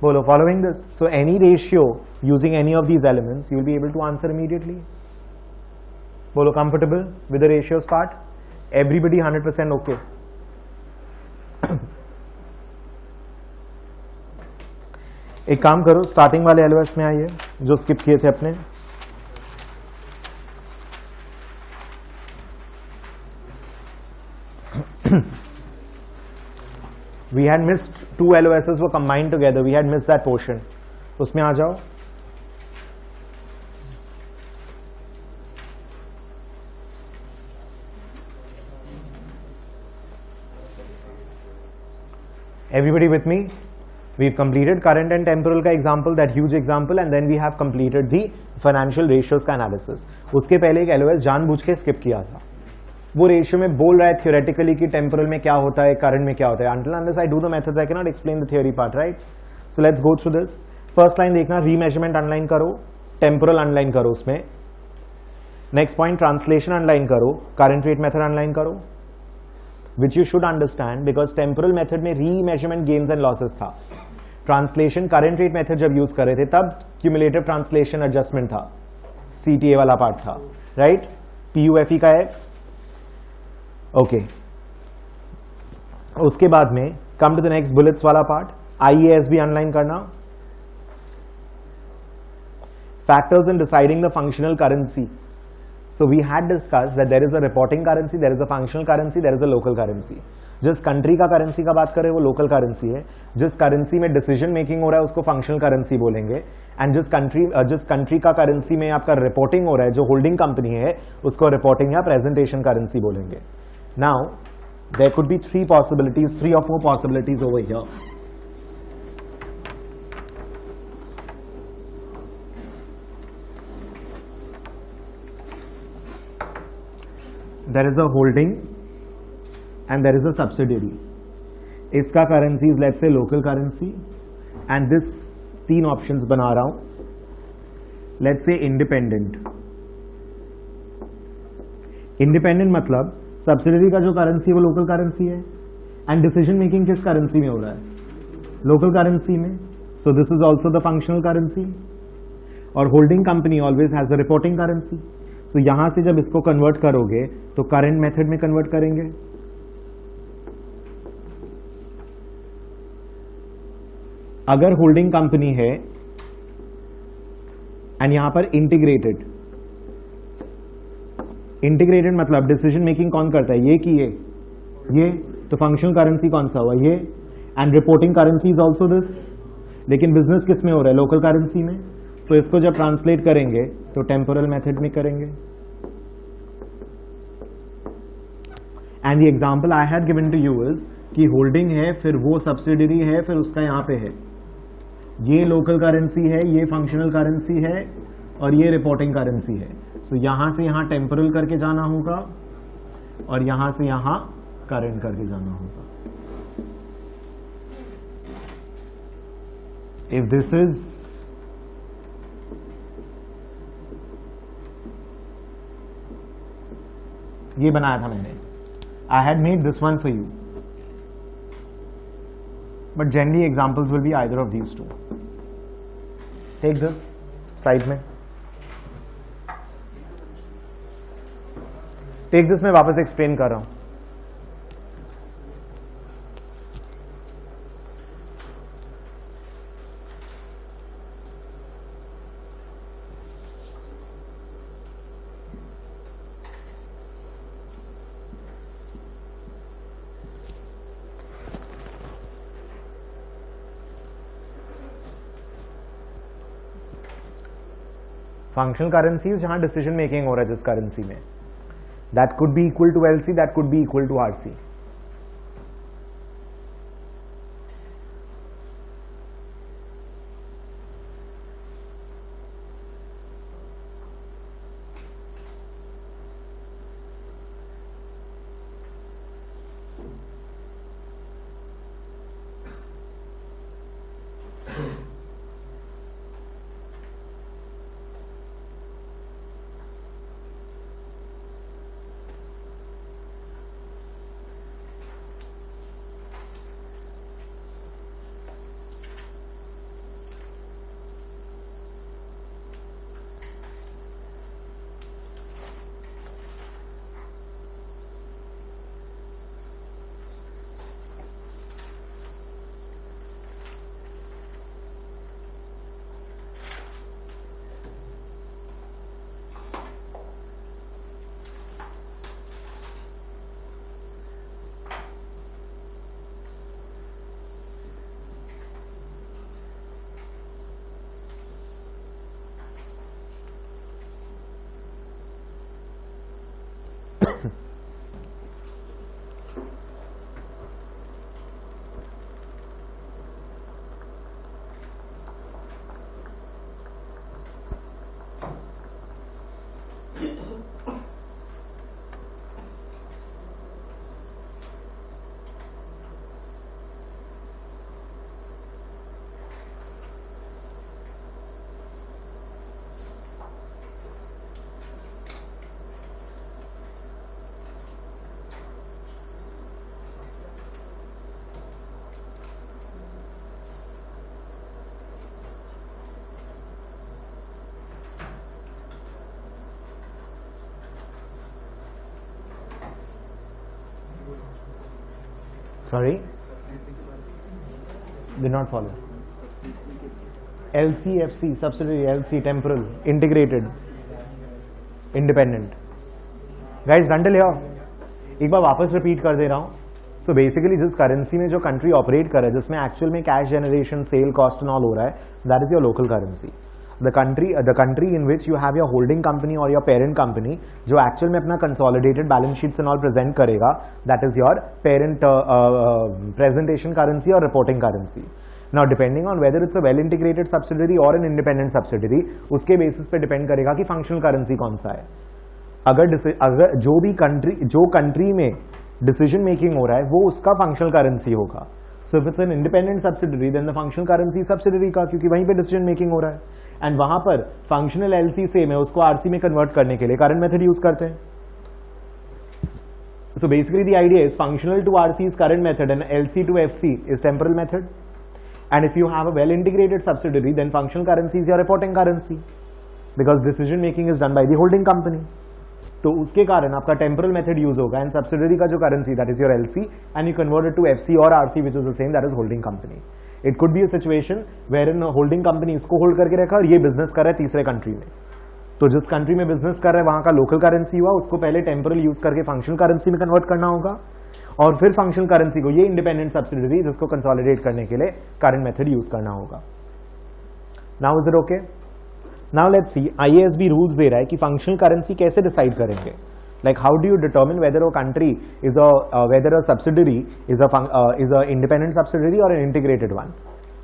Bolo, following this? So any ratio using any of these elements, you will be able to answer immediately. Bolo, comfortable with the ratios part? Everybody 100% okay. एक काम करो, starting वाले LOS में आइए जो skip किए थे अपने. We had missed 2 LOSs were combined together. We had missed that portion. उसमें आ जाओ. Everybody with me? We've completed current and temporal का example, that huge example, and then we have completed the financial ratios का analysis. उसके पहले एक LOS जानबूझ के skip किया था. वो रेशियो में बोल रहा है theoretically कि टेम्पोरल में क्या होता है, करंट में क्या होता है. Until unless I do the methods, I cannot explain the theory part, right? So let's go through this. First line देखना, रीमेजरमेंट अनलाइन करो, टेम्पोरल अनलाइन करो उसमें. नेक्स्ट पॉइंट ट्रांसलेशन अनलाइन करो, करंट रेट मेथड अनलाइन करो, which you should understand because temporal method में remeasurement gains and losses था. Translation current rate method जब use कर रहे थे तब क्यूमुलेटिव ट्रांसलेशन एडजस्टमेंट था, CTA वाला पार्ट था, राइट? PUFE का है. ओके, उसके बाद में come to the next bullets वाला पार्ट, IAS भी अनलाइन करना. Factors in deciding the functional currency. So we had discussed that there is a reporting currency, there is a functional currency, there is a local currency. जिस country का currency का बात करें वो local currency है, जिस currency में decision making हो रहा है उसको फंक्शनल करेंसी बोलेंगे, एंड जिस कंट्री का करेंसी में आपका रिपोर्टिंग हो रहा है, जो होल्डिंग कंपनी है, उसको रिपोर्टिंग या प्रेजेंटेशन करेंसी बोलेंगे. Now there could be 3 or 4 possibilities over here. There is a holding and there is a subsidiary. इसका currency is let's say local currency and this 3 options बना रहा हूं. Let's say independent. Independent मतलब subsidiary का जो currency है वो local currency है एंड डिसीजन मेकिंग किस करेंसी में हो रहा है, लोकल करेंसी में. So this is also the functional currency. और holding company always has a reporting currency. So यहां से जब इसको कन्वर्ट करोगे तो करंट मेथड में कन्वर्ट करेंगे. अगर होल्डिंग कंपनी है एंड यहां पर इंटीग्रेटेड मतलब डिसीजन मेकिंग कौन करता है, ये कि ये तो फंक्शनल करेंसी कौन सा हुआ, ये. And reporting currency is also this. लेकिन बिजनेस किस में हो रहा है, लोकल करेंसी में. सो इसको जब ट्रांसलेट करेंगे तो टेम्पोरल मेथड में करेंगे. And the example I had given to you is कि होल्डिंग है, फिर वो सब्सिडियरी है, फिर उसका यहां पे है, ये लोकल करेंसी है, ये फंक्शनल करेंसी है और ये रिपोर्टिंग करेंसी है. सो यहां से यहां टेम्पोरल करके जाना होगा और यहां से यहां करंट करके जाना होगा. इफ दिस इज ये बनाया था मैंने, I had made this one for you, but generally examples will be either of these two. Take this side में, टेक दिस मैं वापस एक्सप्लेन कर रहा हूं. फंक्शनल करेंसीज जहां डिसीजन मेकिंग हो रहा है जिस करेंसी में, that could be equal to LC, that could be equal to RC. Sorry, did not follow. LCFC subsidiary, LC temporal, integrated, independent. Guys done till here. एक बार वापस repeat कर दे रहा हूं. सो बेसिकली जिस करेंसी में जो country operate कर रहा है, जिसमें एक्चुअल में cash generation, sale, cost and all हो रहा है, that is your local currency. The country in which you have your holding company और योर पेरेंट कंपनी, जो एक्चुअल में अपना consolidated balance sheets and all present करेगा, that is your parent presentation currency और reporting currency. Now depending on whether it's a well integrated subsidiary और an independent subsidiary, उसके basis पे depend करेगा कि फंक्शनल करेंसी कौन सा है. अगर जो कंट्री में डिसीजन मेकिंग हो रहा है वो उसका फंक्शनल करेंसी होगा. So if it's an independent subsidiary then the functional currency subsidiary का, क्योंकि वहीं पे डिसीजन मेकिंग हो रहा है. एंड वहां पर फंक्शनल एलसी सेम है, उसको आरसी में कन्वर्ट करने के लिए करंट मेथड यूज करते हैं. So basically the idea is functional to RC is current method and LC to FC is temporal method. And if you have a well integrated subsidiary, then functional currency is your reporting currency, because decision making is done by the holding company. तो उसके कारण आपका temporal method use होगा and subsidiary का जो currency that is your LC and you convert it to FC और RC which is the same, that is holding company. It could be a situation where in holding company इसको hold करके रखा और ये business कर रहा है तीसरे कंट्री में. तो जिस कंट्री में बिजनेस कर रहा है वहां का लोकल करेंसी हुआ, उसको पहले टेम्पोरल यूज करके फंक्शनल करेंसी में कन्वर्ट करना होगा और फिर फंक्शनल करेंसी को ये इंडिपेंडेंट सब्सिडरी जिसको कंसोलिडेट करने के लिए करंट मेथड यूज करना होगा. Now is it okay? Now let's see, IASB rules दे रहा है कि फंक्शनल करेंसी कैसे डिसाइड करेंगे. Like how do you determine whether a country is whether a subsidiary is a independent subsidiary और an integrated one.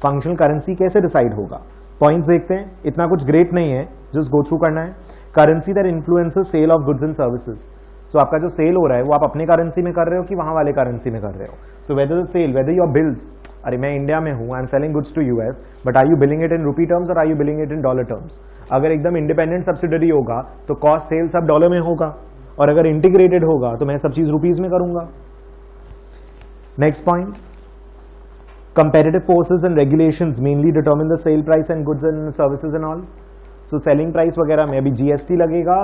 Functional currency कैसे decide होगा? Points देखते हैं, इतना कुछ ग्रेट नहीं है, जस्ट गो थ्रू करना है. Currency that influences sale of goods and services. So आपका जो सेल हो रहा है वो आप अपने करेंसी में कर रहे हो कि वहां वाले करेंसी में कर रहे हो. So whether sale, whether your bills, अरे मैं इंडिया में हूं, I am selling goods to US, but are you billing it in rupee terms और are you billing it in dollar terms? अगर एकदम इंडिपेंडेंट सब्सिडरी होगा तो कॉस्ट सेल सब डॉलर में होगा, और अगर इंटीग्रेटेड होगा तो मैं सब चीज रुपीज में करूंगा. Next point, competitive forces and regulations mainly determine the sale price and goods and services and all. So selling price वगैरह में अभी GST लगेगा,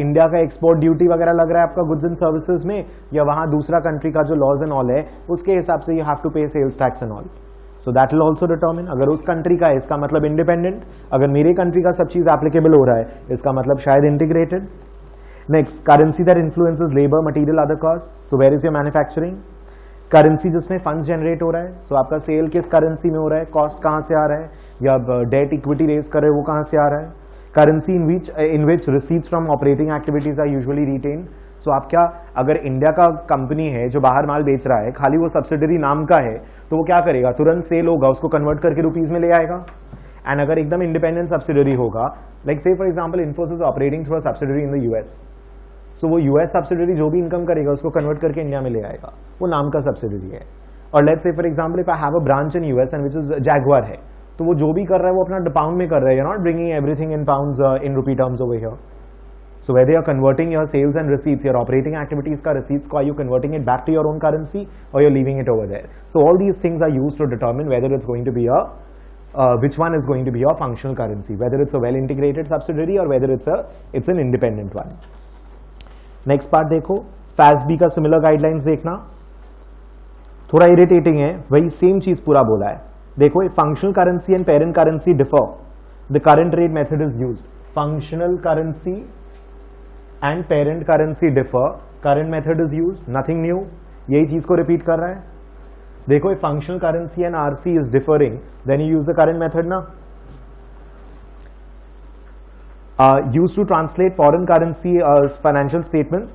इंडिया का एक्सपोर्ट ड्यूटी वगैरह लग रहा है आपका गुड्स एंड सर्विसेज में, या वहां दूसरा कंट्री का जो लॉज एंड ऑल है उसके हिसाब से you have to pay sales tax and all. So that will also determine. अगर उस कंट्री का है इसका मतलब इंडिपेंडेंट, अगर मेरे कंट्री का सब चीज एप्लीकेबल हो रहा है इसका मतलब शायद integrated. Next, currency that influences labour, material, other cost. So where is your manufacturing? Currency जिसमें फंड्स जनरेट हो रहा है. सो आपका सेल किस करेंसी में हो रहा है, कॉस्ट कहां से आ रहा है, या डेट इक्विटी रेज कर रहे हो वो कहां से आ रहा है. Currency in which receipts from operating activities are usually retained. So आप क्या, अगर इंडिया का कंपनी है जो बाहर माल बेच रहा है, खाली वो सब्सिडरी नाम का है, तो वो क्या करेगा, तुरंत सेल होगा उसको कन्वर्ट करके रुपीज में ले आएगा. एंड अगर एकदम इंडिपेंडेंट सब्सिडरी होगा, like say for example Infosys operating through a subsidiary in the US, so वो यूएस सब्सिडरी जो भी इनकम करेगा उसको कन्वर्ट करके इंडिया में ले आएगा, वो नाम का सब्सिडरी है. और let's say for example if I have a branch in US and which is Jaguar है, तो वो जो भी कर रहा है वो अपना पाउंड में कर रहा है, you are not bringing everything in pounds in rupee terms over here. So whether you are converting your sales and receipts, your operating activities का रिसीट्स को, are you converting it back to your own currency और you are leaving it over there. So all these things are used to determine whether it's going to be which one is going to be your functional currency, whether it's a well integrated subsidiary or whether it's an independent one. Next part देखो, FASB का similar guidelines देखना, थोड़ा irritating है, वही same चीज पूरा बोला है. देखो, functional currency and parent currency differ, the current rate method is used. Functional currency and parent currency differ, current method is used, nothing new, यही चीज को रिपीट कर रहा है. देखो, if functional currency and RC is differing, then you use the current method ना. Used to translate foreign currency financial statements.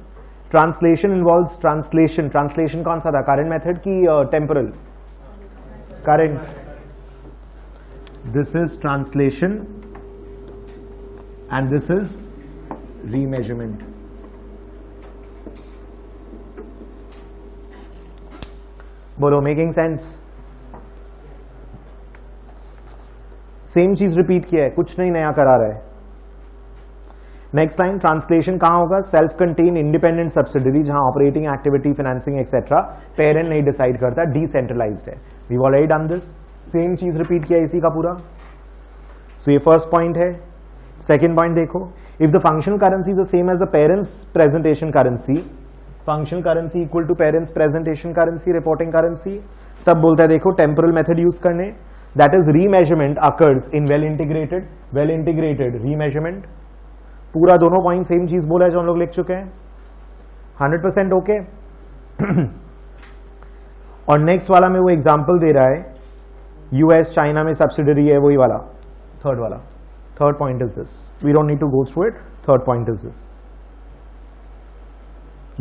Translation involves translation. Translation कौन सा था, current method की temporal? Current. This is translation and this is remeasurement. बोलो, making sense? Same चीज repeat किया है, कुछ नहीं नया करा रहा है. नेक्स्ट लाइन, ट्रांसलेशन कहां होगा, सेल्फ कंटेन इंडिपेंडेंट सब्सिडरी, जहां operating activity, financing etcetera parent नहीं डिसाइड करता, डिसेंट्रलाइज्ड है. We already done this, same चीज रिपीट किया इसी का पूरा. सो ये फर्स्ट पॉइंट है. सेकेंड पॉइंट देखो, if the functional currency is the same as the parent's presentation currency, functional currency equal to parent's presentation currency reporting currency, तब बोलता है देखो टेम्पोरल मेथड यूज करने, that is remeasurement occurs in well integrated remeasurement. पूरा दोनों point same चीज बोला है जो हम लोग लिख चुके हैं, 100% ओके। और नेक्स्ट वाला में वो एग्जांपल दे रहा है यूएस चाइना में सब्सिडरी है, वही वाला third point is this, we don't need to go through it. Third point is this,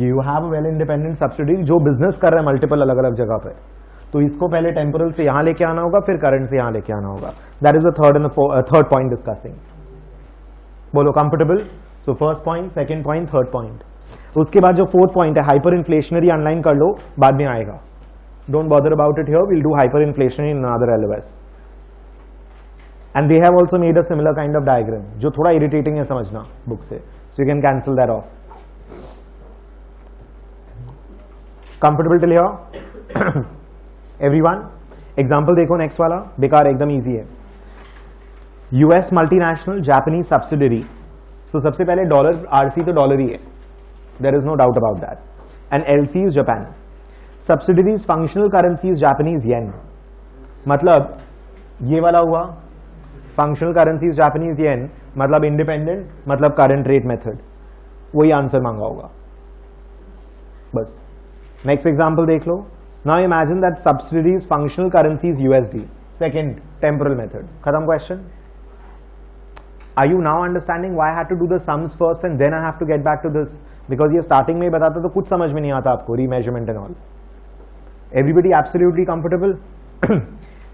you have a well independent subsidiary जो बिजनेस कर रहा है मल्टीपल अलग अलग जगह पे, तो इसको पहले टेम्पोरल से यहां लेके आना होगा, फिर करंट से यहां लेके आना होगा। That is the third point discussing. बोलो comfortable? So first point, second point, third point. उसके बाद जो फोर्थ पॉइंट है हाइपर इन्फ्लेशनरी, अनलाइन कर लो, बाद में आएगा, don't bother about it here, will do hyper inflationary in another LOS. And they have also made a similar kind of diagram जो थोड़ा इरिटेटिंग है समझना बुक से, so you can cancel that off. Comfortable till here everyone? Example देखो next वाला, बेकार एकदम easy है। US multinational Japanese subsidiary, so सबसे पहले डॉलर, आरसी तो डॉलर ही है, there is no doubt about that, and LC is Japan. Subsidiary's functional currency is Japanese yen, मतलब ये वाला हुआ functional currency is Japanese yen, मतलब इंडिपेंडेंट, मतलब करंट रेट मेथड, वही आंसर मांगा होगा बस। नेक्स्ट एग्जांपल देख लो। Now imagine that subsidiary's functional currency is USD, second temporal method, खत्म question. Are you now understanding why I had to do the sums first and then I have to get back to this? Because ये starting में ही बताता तो कुछ समझ में नहीं आता आपको, remeasurement and all. Everybody absolutely comfortable?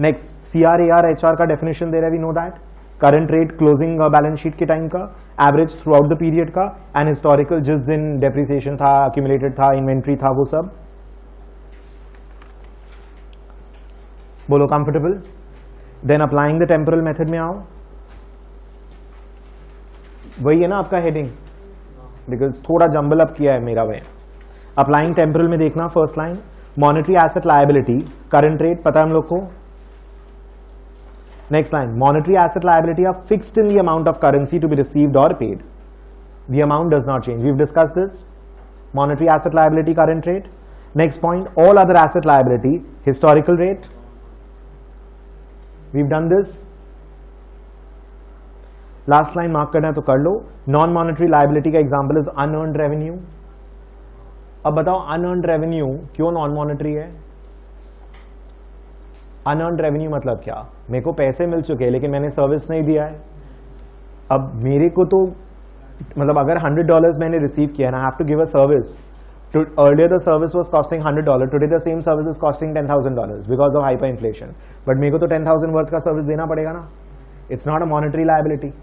Next, CRAR HR का definition दे रहा है, we know that. Current rate closing balance sheet के time का, average throughout the period का, and historical जिस दिन depreciation था, accumulated था, inventory था, वो सब। बोलो comfortable? Then applying the temporal method में आओ, वही है ना आपका हेडिंग, बिकॉज थोड़ा जंबल अप किया है मेरा वे। अप्लाइंग टेम्पोरल में देखना, first line monetary asset liability, current rate पता है हम लोग को। Next line monetary asset liability are fixed in the amount of currency to be received और paid, the amount does not change, we have discussed this. Monetary asset liability, current rate. Next point all other asset liability, historical rate, we have done this. Last line mark करना है तो कर लो। Non monetary liability का example is unearned revenue. अब बताओ unearned revenue क्यों non monetary है? Unearned revenue मतलब क्या? मेरे को पैसे मिल चुके हैं लेकिन मैंने सर्विस नहीं दिया है। अब मेरे को तो मतलब अगर $100 मैंने रिसीव किया ना, I have to give a service. Earlier the service was costing $100, today the same service is costing $10,000 because of hyper inflation, but मेरे को तो 10,000 वर्थ का सर्विस देना पड़ेगा ना। It's not a monetary liability.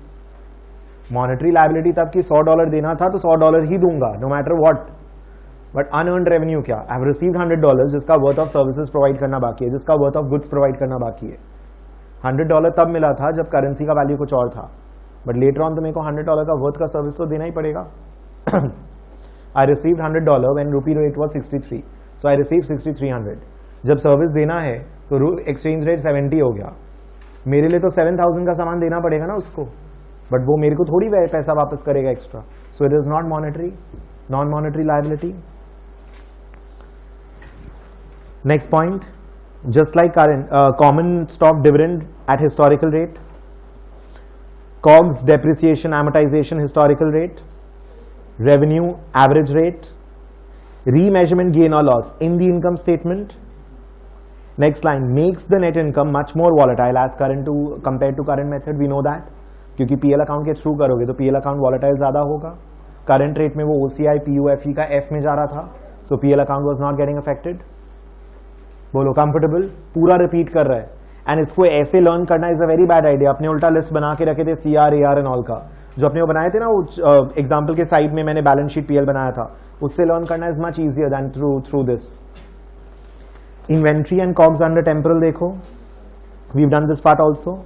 Monetary liability तब कि $100 देना था तो $100 ही दूंगा no matter what. But unearned revenue क्या? आई हैव रिसीव्ड $100 जिसका वर्थ ऑफ सर्विसेज प्रोवाइड करना बाकी है, जिसका वर्थ ऑफ गुड्स प्रोवाइड करना बाकी है। $100 तब मिला था जब करेंसी का वैल्यू कुछ और था, बट लेटर ऑन तो मेरे को $100 का वर्थ का सर्विस तो देना ही पड़ेगा। आई रिसीव्ड $100 व्हेन रूपी rate was 63, so I receive 6300। जब सर्विस देना है तो एक्सचेंज रेट 70 हो गया, मेरे लिए तो 7000 का सामान देना पड़ेगा ना उसको, बट वो मेरे को थोड़ी पैसा वापस करेगा extra. So it is not monetary, non monetary liability. Next point, just like common stock dividend at historical rate, COGS depreciation amortization historical rate, revenue average rate, remeasurement gain or loss in the income statement. Next line, makes the net income much more volatile as compared to current method. We know that क्योंकि PL account के through करोगे तो PL account volatile ज्यादा होगा। Current rate में वो OCI PUFE का F में जा रहा था, so PL account was not getting affected. बोलो कंफर्टेबल? पूरा रिपीट कर रहा है, एंड इसको ऐसे लर्न करना is a very bad idea. अपने उल्टा लिस्ट बना के रखे थे CR AR एंड ऑल का, जो अपने वो बनाए थे ना वो एग्जाम्पल के साइड में मैंने बैलेंस शीट PL बनाया था, उससे लर्न करना is much easier than through this. Inventory and COGS under temporal देखो, we have done this part also.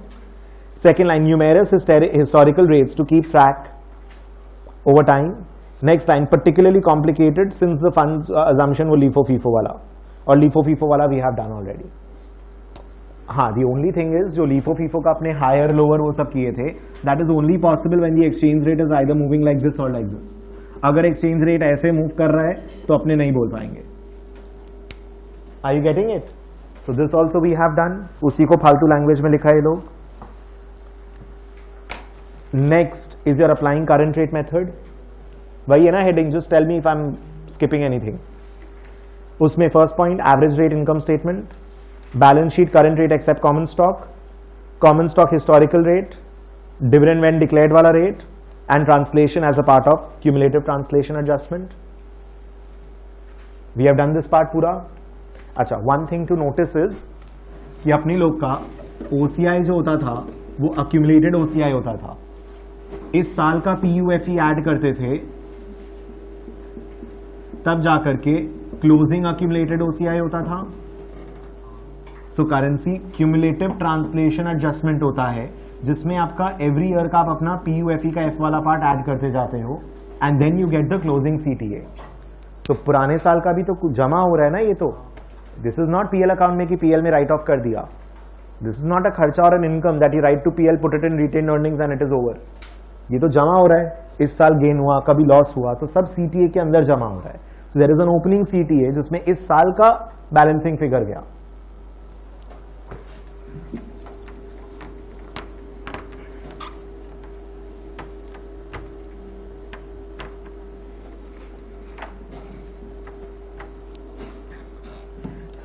Second line, numerous historical rates to keep track over time. Next line, particularly complicated since the funds assumption वो LIFO FIFO वाला, और LIFO FIFO वाला we have done already. हाँ, the only thing is जो LIFO FIFO का अपने higher lower वो सब किए थे, that is only possible when the exchange rate is either moving like this और लाइक दिस। अगर एक्सचेंज रेट ऐसे मूव कर रहा है तो अपने नहीं बोल पाएंगे. Are you getting it? So this also we have done. उसी को फालतू लैंग्वेज में लिखा है लोग. Next is your applying current rate method. वही है ना हेडिंग. Just tell me if I am skipping anything. उसमें first point average rate income statement, balance sheet current rate except common stock historical rate, dividend when declared वाला rate, and translation as a part of cumulative translation adjustment. We have done this part पूरा. अच्छा, one thing to notice is कि अपने लोग का OCI जो होता था वो अक्यूमुलेटेड ओसीआई होता था. इस साल का पीयूएफई ऐड करते थे तब जाकर के क्लोजिंग अक्यूमुलेटेड ओसीआई होता था. सो करेंसी क्यूमुलेटिव ट्रांसलेशन एडजस्टमेंट होता है जिसमें आपका एवरी ईयर का आप अपना पीयूएफई का एफ वाला पार्ट ऐड करते जाते हो and then you get the closing CTA. So पुराने साल का भी तो जमा हो रहा है ना. ये तो this is not PL account में कि पीएल में राइट ऑफ कर दिया. दिस इज नॉट अ खर्चा और an income that you write to PL, put it in retain earnings and it is over. ये तो जमा हो रहा है. इस साल गेन हुआ, कभी लॉस हुआ, तो सब सीटीए के अंदर जमा हो रहा है. So there is an opening CTA जिसमें इस साल का बैलेंसिंग फिगर गया.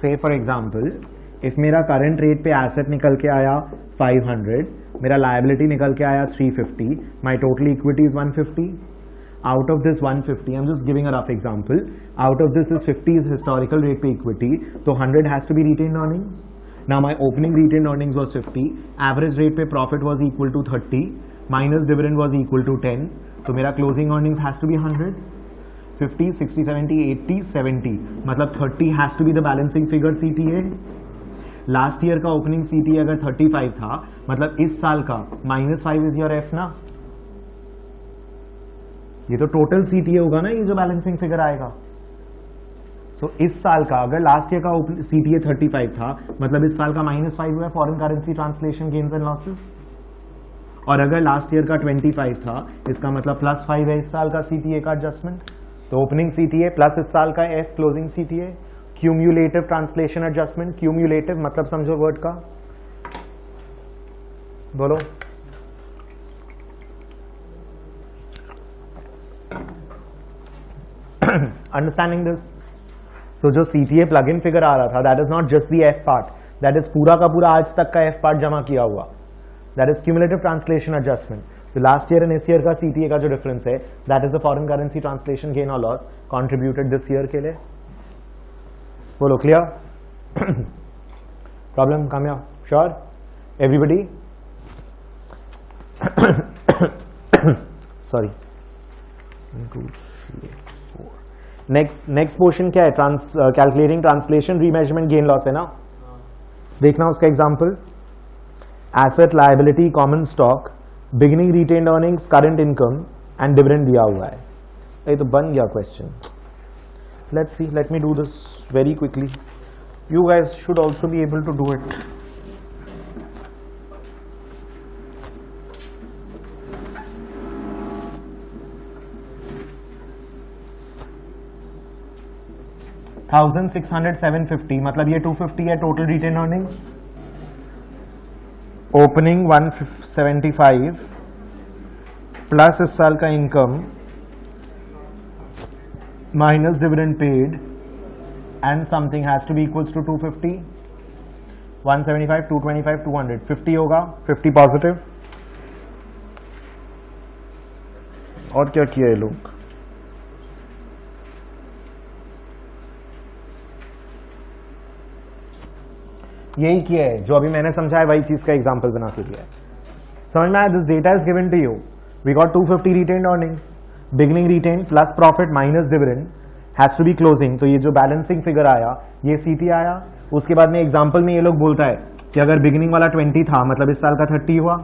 से फॉर एग्जाम्पल इफ मेरा करंट रेट पे एसेट निकल के आया 500, मेरा लायबिलिटी निकल के आया 350, my total equity is 150. Out of this 150, I am just giving a rough example, out of this is 50 is historical rate पे इक्विटी, तो 100 has to be retained earnings. Now my opening retained earnings was 50, average rate पे profit was equal to 30, minus dividend was equal to 10, तो मेरा closing earnings has to be 100. 50, 60, 70, 80, 70, मतलब 30 has to be the balancing figure CTA. Last year का opening CTA अगर 35 था, मतलब इस साल का -5 इज योर एफ ना. ये तो टोटल सीटीए होगा ना, ये जो बैलेंसिंग फिगर आएगा. सो इस साल का अगर लास्ट ईयर का सीटीए 35 था, मतलब इस साल का -5 हुआ foreign currency translation gains and losses. और अगर लास्ट ईयर का 25 था, इसका मतलब +5 है इस साल का सीटीए का एडजस्टमेंट. तो ओपनिंग सीटीए प्लस इस साल का F closing CTA. Cumulative translation adjustment. Cumulative मतलब समझो वर्ड का, बोलो. Understanding this. सो जो सीटीए प्लग इन फिगर आ रहा था, that is not just the F part, that is पूरा का पूरा आज तक का एफ पार्ट जमा किया हुआ. That is cumulative translation adjustment. तो लास्ट ईयर एंड इस ईयर का सीटीए का जो डिफरेंस है, that is a foreign currency translation gain और लॉस कॉन्ट्रीब्यूटेड दिस ईयर के लिए. बोलो क्लियर? प्रॉब्लम कामया? Sure everybody? Sorry. Next portion क्या है? Calculating translation remeasurement gain loss है ना. देखना उसका example. Asset, liability, common stock, beginning retained earnings, current income and dividend दिया हुआ है. ये तो बन गया question. Let's see, let me do this very quickly. You guys should also be able to do it. $1,600,750, मतलब ये 250 है total retain earnings. Opening 175 plus इस साल का income minus dividend paid and something has to be equals to 250. 175, 225, 200, 50 होगा. 50 positive. और क्या किया है लोग? यही किया है जो अभी मैंने समझाया, वही चीज का एग्जांपल बना के दिया है. समझ में आया? This data is given to you. We got 250 retained earnings, beginning retain plus profit minus dividend has to be closing. तो ये जो बैलेंसिंग फिगर आया, ये सीटी आया. उसके बाद में एग्जांपल में ये लोग बोलता है कि अगर बिगिनिंग वाला 20 था, मतलब इस साल का 30 हुआ.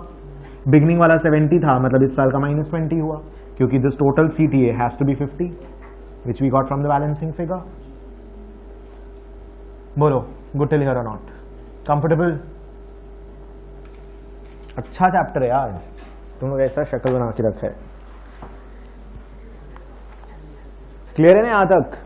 बिगिनिंग वाला 70 था, मतलब इस साल का -20 हुआ, क्योंकि this total CTA has to be 50 which we got from the balancing figure. बोलो गुड टिल हियर और नॉट? कंफर्टेबल? अच्छा चैप्टर है यार, तुम लोग ऐसा शक्ल बना के रखा है. क्लियर है ना यहां तक?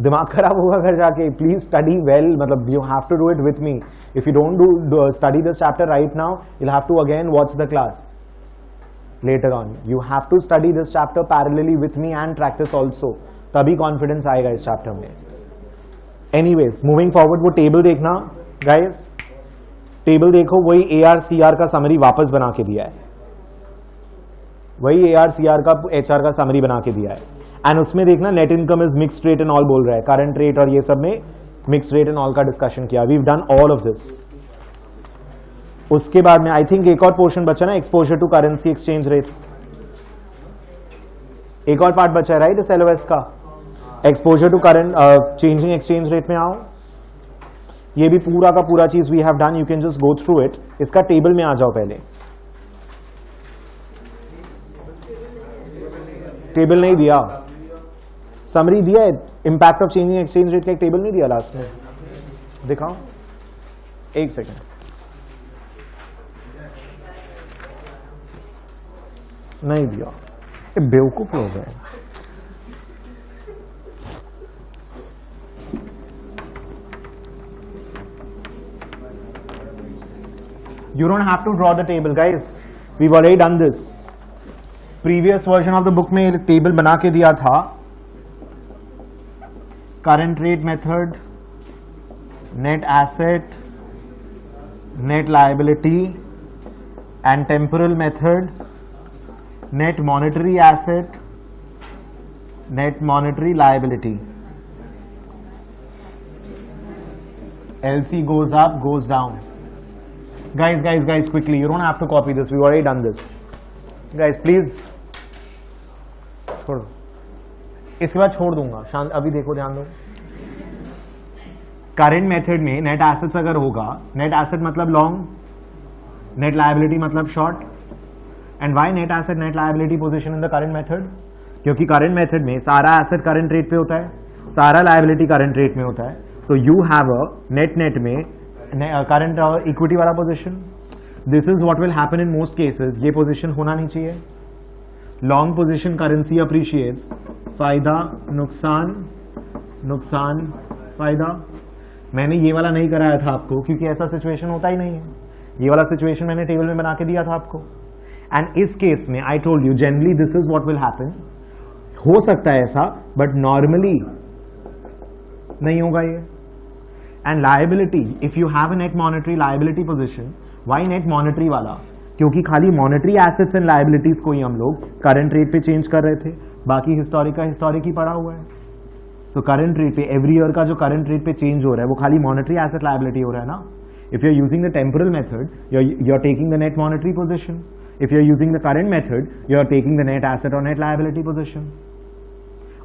दिमाग खराब होगा घर जाके. प्लीज स्टडी वेल, मतलब you have to do it with me. If you don't do study this chapter right now, you'll have to again watch the class later on. You have to study this chapter parallelly with me and practice also. तभी confidence आएगा इस chapter में. Anyways moving forward, वो table देखना guys, table देखो. वही ARCR का summary वापस बना के दिया है, वही ARCR का HR का समरी बना के दिया है. एंड उसमें देखना net income is mixed rate and all बोल रहा है. करंट रेट और ये सब में मिक्स्ड रेट एंड ऑल का डिस्कशन किया. We have done all of this. उसके बाद में आई थिंक एक और पोर्शन बचा ना, exposure to currency exchange rates. एक और पार्ट बचा है राइट इस LOS का, exposure to current changing exchange rate में आओ. ये भी पूरा का पूरा चीज we have done. You can just go through it. इसका टेबल में आ जाओ पहले. टेबल नहीं दिया, समरी दिया है. Impact of changing exchange rate का एक टेबल नहीं दिया लास्ट में, दिखाओ एक सेकेंड. नहीं दिया, ये बेवकूफ लोग हैं. You don't have to draw the table guys, we've already done this. Previous version of the book में टेबल बना के दिया था. Current rate method, net asset, net liability and temporal method, net monetary asset, net monetary liability. LC goes up, goes down. Guys, quickly, you don't have to copy this, we've already done this. Guys, please छोड़ो, इसके बाद छोड़ दूंगा. शांत, अभी देखो, ध्यान दो. करंट मेथड में नेट एसेट्स अगर होगा, नेट एसेट मतलब लॉन्ग, नेट लायबिलिटी मतलब short. And why net asset net liability position in the current method? क्योंकि करंट मेथड में सारा एसेट करंट रेट पे होता है, सारा लायबिलिटी करंट रेट में होता है. तो यू हैव अ नेट में करंट इक्विटी वाला position. This is what will happen in most cases. ये पोजीशन होना नहीं चाहिए. लॉन्ग पोजीशन करेंसी अप्रिशिएट्स, फायदा नुकसान, नुकसान फायदा. मैंने ये वाला नहीं कराया था आपको क्योंकि ऐसा सिचुएशन होता ही नहीं है. ये वाला सिचुएशन मैंने टेबल में बना के दिया था आपको. एंड इस केस में I told you generally this is what will happen. हो सकता है ऐसा, बट नॉर्मली नहीं होगा ये. And liability, if you have a net monetary liability position. Why net monetary वाला? क्योंकि खाली मॉनेटरी एसेट्स एंड लायबिलिटीज को ही हम लोग करंट रेट पे चेंज कर रहे थे, बाकी हिस्टोरिक का हिस्टोरिक ही पड़ा हुआ है. सो करंट रेट पे एवरी ईयर का जो करंट रेट पे चेंज हो रहा है वो खाली मॉनेटरी एसेट लायबिलिटी हो रहा है ना. If you are using the temporal method, you are taking the net monetary position. If you are using the current method, you are taking the net asset और नेट लायबिलिटी पोजीशन.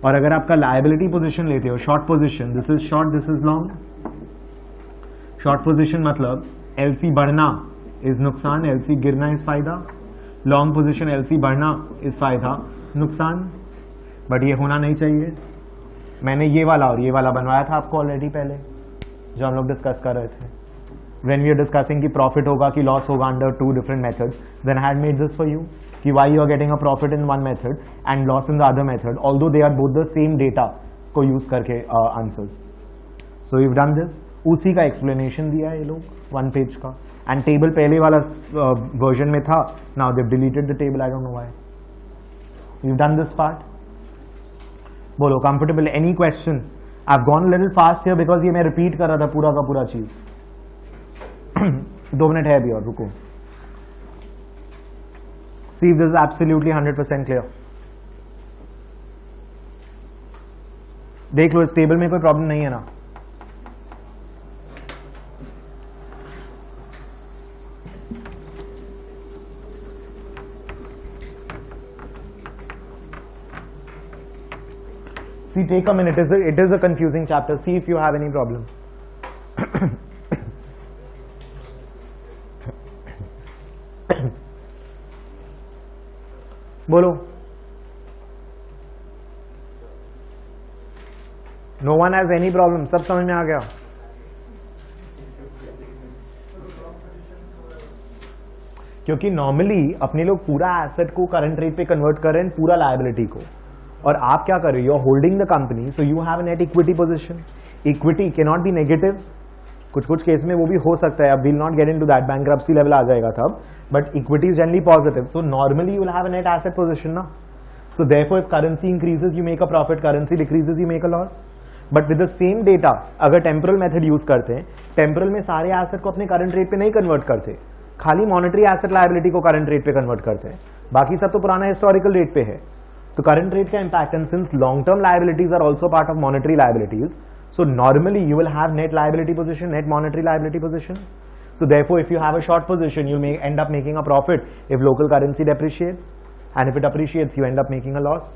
और अगर आपका liability position लेते हो short position, this is short, this is long. Short position मतलब LC बढ़ना is नुकसान, LC गिरना इज फायदा. लॉन्ग पोजीशन LC बढ़ना इज फायदा, नुकसान. बट ये होना नहीं चाहिए. मैंने ये वाला और ये वाला बनवाया था आपको ऑलरेडी पहले, जो हम लोग डिस्कस कर रहे थे. व्हेन वी आर डिस्कसिंग कि प्रॉफिट होगा कि लॉस होगा under two different methods, then I had made this for you कि why you are getting a profit in one method and loss in the other method, although they are both the same data को use करके answers. So you have done this. उसी का explanation दिया है ये लोग 1 page का. And table पहले वाला वर्जन में था, now they deleted the table, I don't know why. You done this part. बोलो comfortable? Any question? I have gone little fast here because ये मैं रिपीट कर रहा था पूरा का पूरा चीज. 2 मिनट है अभी और, रुको. See if this is absolutely 100% clear. देख लो इस टेबल में कोई प्रॉब्लम नहीं है ना. See, take a minute. It is a confusing chapter. See if you have any problem. बोलो. No one has any problem. सब समझ में आ गया? क्योंकि नॉर्मली अपने लोग पूरा एसेट को करंट रेट पे कन्वर्ट कर रहे हैं, पूरा लायबिलिटी को. और आप क्या कर रहे हो, you are holding the company, so you have net equity position. Equity can not be negative, कुछ केस में वो भी हो सकता है, अब will not get into that, bankruptcy level आ जाएगा तब, but equity is generally positive, so normally you will have a net asset position ना. So therefore if currency increases you make a profit, currency decreases you make a loss. But with the same data अगर temporal method use करते हैं, temporal में सारे asset को अपने current rate पे नहीं कन्वर्ट करते, खाली मॉनेटरी एसेट लायबिलिटी को करंट रेट पे कन्वर्ट करते हैं, बाकी सब तो पुराना हिस्टोरिकल रेट पे है. तो करंट रेट का impact, and since long term liabilities are also part of monetary liabilities, so normally you will have net liability position, net monetary liability position. So therefore if you have a short position you may end up making a profit if local currency depreciates, and if it appreciates you end up making a loss.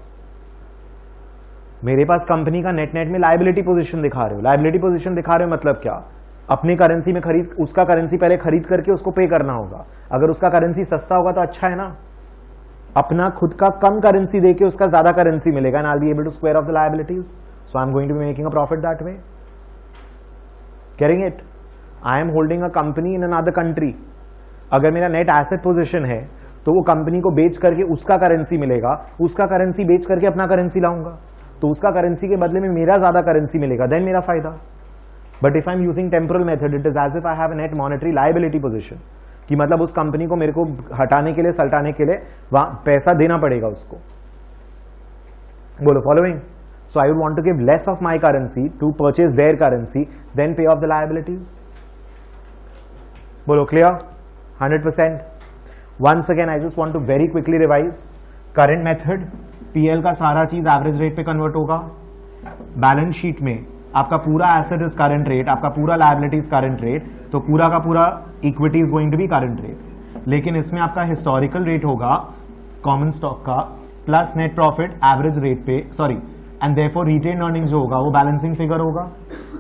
मेरे पास company का net net में liability position दिखा रहे हो. Liability position दिखा रहे हो मतलब क्या, अपने करेंसी में खरीद, उसका करेंसी पहले खरीद करके उसको पे करना होगा. अगर उसका करेंसी सस्ता होगा तो अच्छा है ना, अपना खुद का कम करेंसी देके उसका ज्यादा करेंसी मिलेगा, and I'll be able to square off the liabilities. So I'm going to be making a profit that way. Getting it? I am holding a company in another country. अगर मेरा net asset position है तो वो company को बेच करके उसका currency मिलेगा, उसका करेंसी बेच करके अपना करेंसी लाऊंगा, तो उसका करेंसी के बदले में मेरा ज्यादा करेंसी मिलेगा, देन मेरा फायदा. But if I am using temporal method, it is as if I have a net monetary liability position, कि मतलब उस कंपनी को मेरे को हटाने के लिए, सल्टाने के लिए वहां पैसा देना पड़ेगा उसको. बोलो following. So I would want to give less of my currency to purchase their currency, then pay off the liabilities. Bolo clear? 100%. Once again, I just want to very quickly revise. Current method, PL का सारा चीज average rate पे convert होगा. Balance sheet में आपका पूरा asset is current rate, आपका पूरा लायबिलिटी इज करंट रेट, तो पूरा का पूरा equity is going to be current rate. लेकिन इसमें आपका हिस्टोरिकल रेट होगा कॉमन स्टॉक का plus net profit average rate पे, sorry, and therefore retained earnings जो होगा वो बैलेंसिंग फिगर होगा.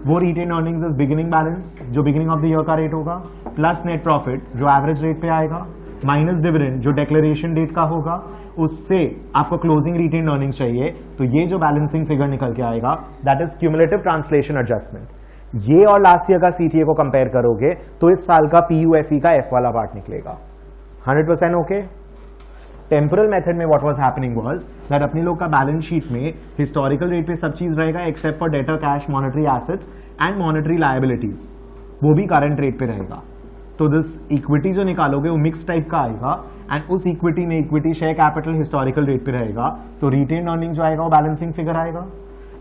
वो retained earnings is beginning balance जो बिगिनिंग ऑफ द ईयर का रेट होगा, प्लस नेट प्रॉफिट जो एवरेज रेट पे आएगा, माइनस डिविडेंड जो डिक्लेरेशन डेट का होगा, उससे आपको क्लोजिंग रिटेन अर्निंग्स चाहिए, तो ये जो बैलेंसिंग फिगर निकल के आएगा that is cumulative translation adjustment. ये और लास्ट ईयर का सीटीए को कंपेयर करोगे तो इस साल का पीयूएफई का एफ वाला पार्ट निकलेगा. 100% ओके. टेम्पोरल मेथड में what was happening was that अपने लोग का बैलेंस शीट में हिस्टोरिकल रेट पे सब चीज रहेगा except for debtor cash, monetary assets and monetary liabilities, वो भी करंट रेट पे रहेगा. तो दिस इक्विटी जो निकालोगे वो मिक्स टाइप का आएगा, एंड उस इक्विटी में equity share capital historical rate पे रहेगा, तो रिटेन अर्निंग जो आएगा वो बैलेंसिंग फिगर आएगा.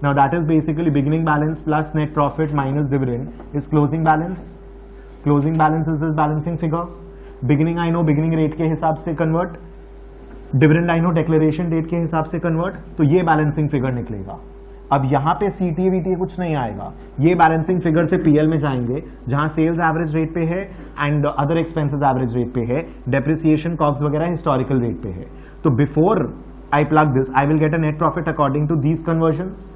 Now that is basically beginning balance plus net profit minus dividend is closing balance. Closing balance is this balancing figure. Beginning I know beginning rate के हिसाब से convert, dividend I know declaration date के हिसाब से convert, तो ये balancing figure निकलेगा. अब यहां पे सीटीए वीटीए कुछ नहीं आएगा, ये बैलेंसिंग फिगर से पीएल में जाएंगे जहां सेल्स एवरेज रेट पे है and other expenses average rate पे है, डेप्रिसिएशन कॉस्ट वगैरह हिस्टोरिकल रेट पे है. तो before I plug this I will get a net profit according to these conversions,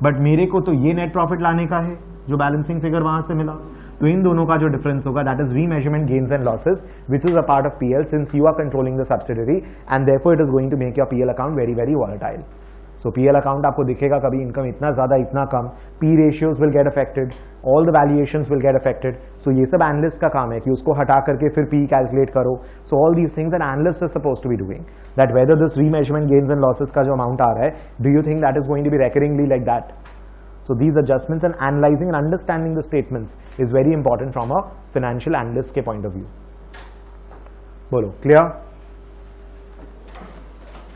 but मेरे को तो ये नेट प्रॉफिट लाने का है जो बैलेंसिंग फिगर वहां से मिला. तो इन दोनों का जो डिफरेंस होगा that is remeasurement gains and losses which is a part of PL since you are controlling the subsidiary and therefore it is going to make your PL account very very volatile. So PL account आपको दिखेगा कभी income इतना ज्यादा इतना कम, P ratios will get affected, all the valuations will get affected. So ये सब analyst का काम है कि उसको हटा करके फिर पी कैलकुलेट करो. So all these things an analyst is supposed to be doing that. Whether this remeasurement gains and losses का जो अमाउंट आ रहा है, do you think that is going to be recurringly like that? So these adjustments and analyzing and understanding the statements is very important from a financial analyst के point of view. बोलो clear?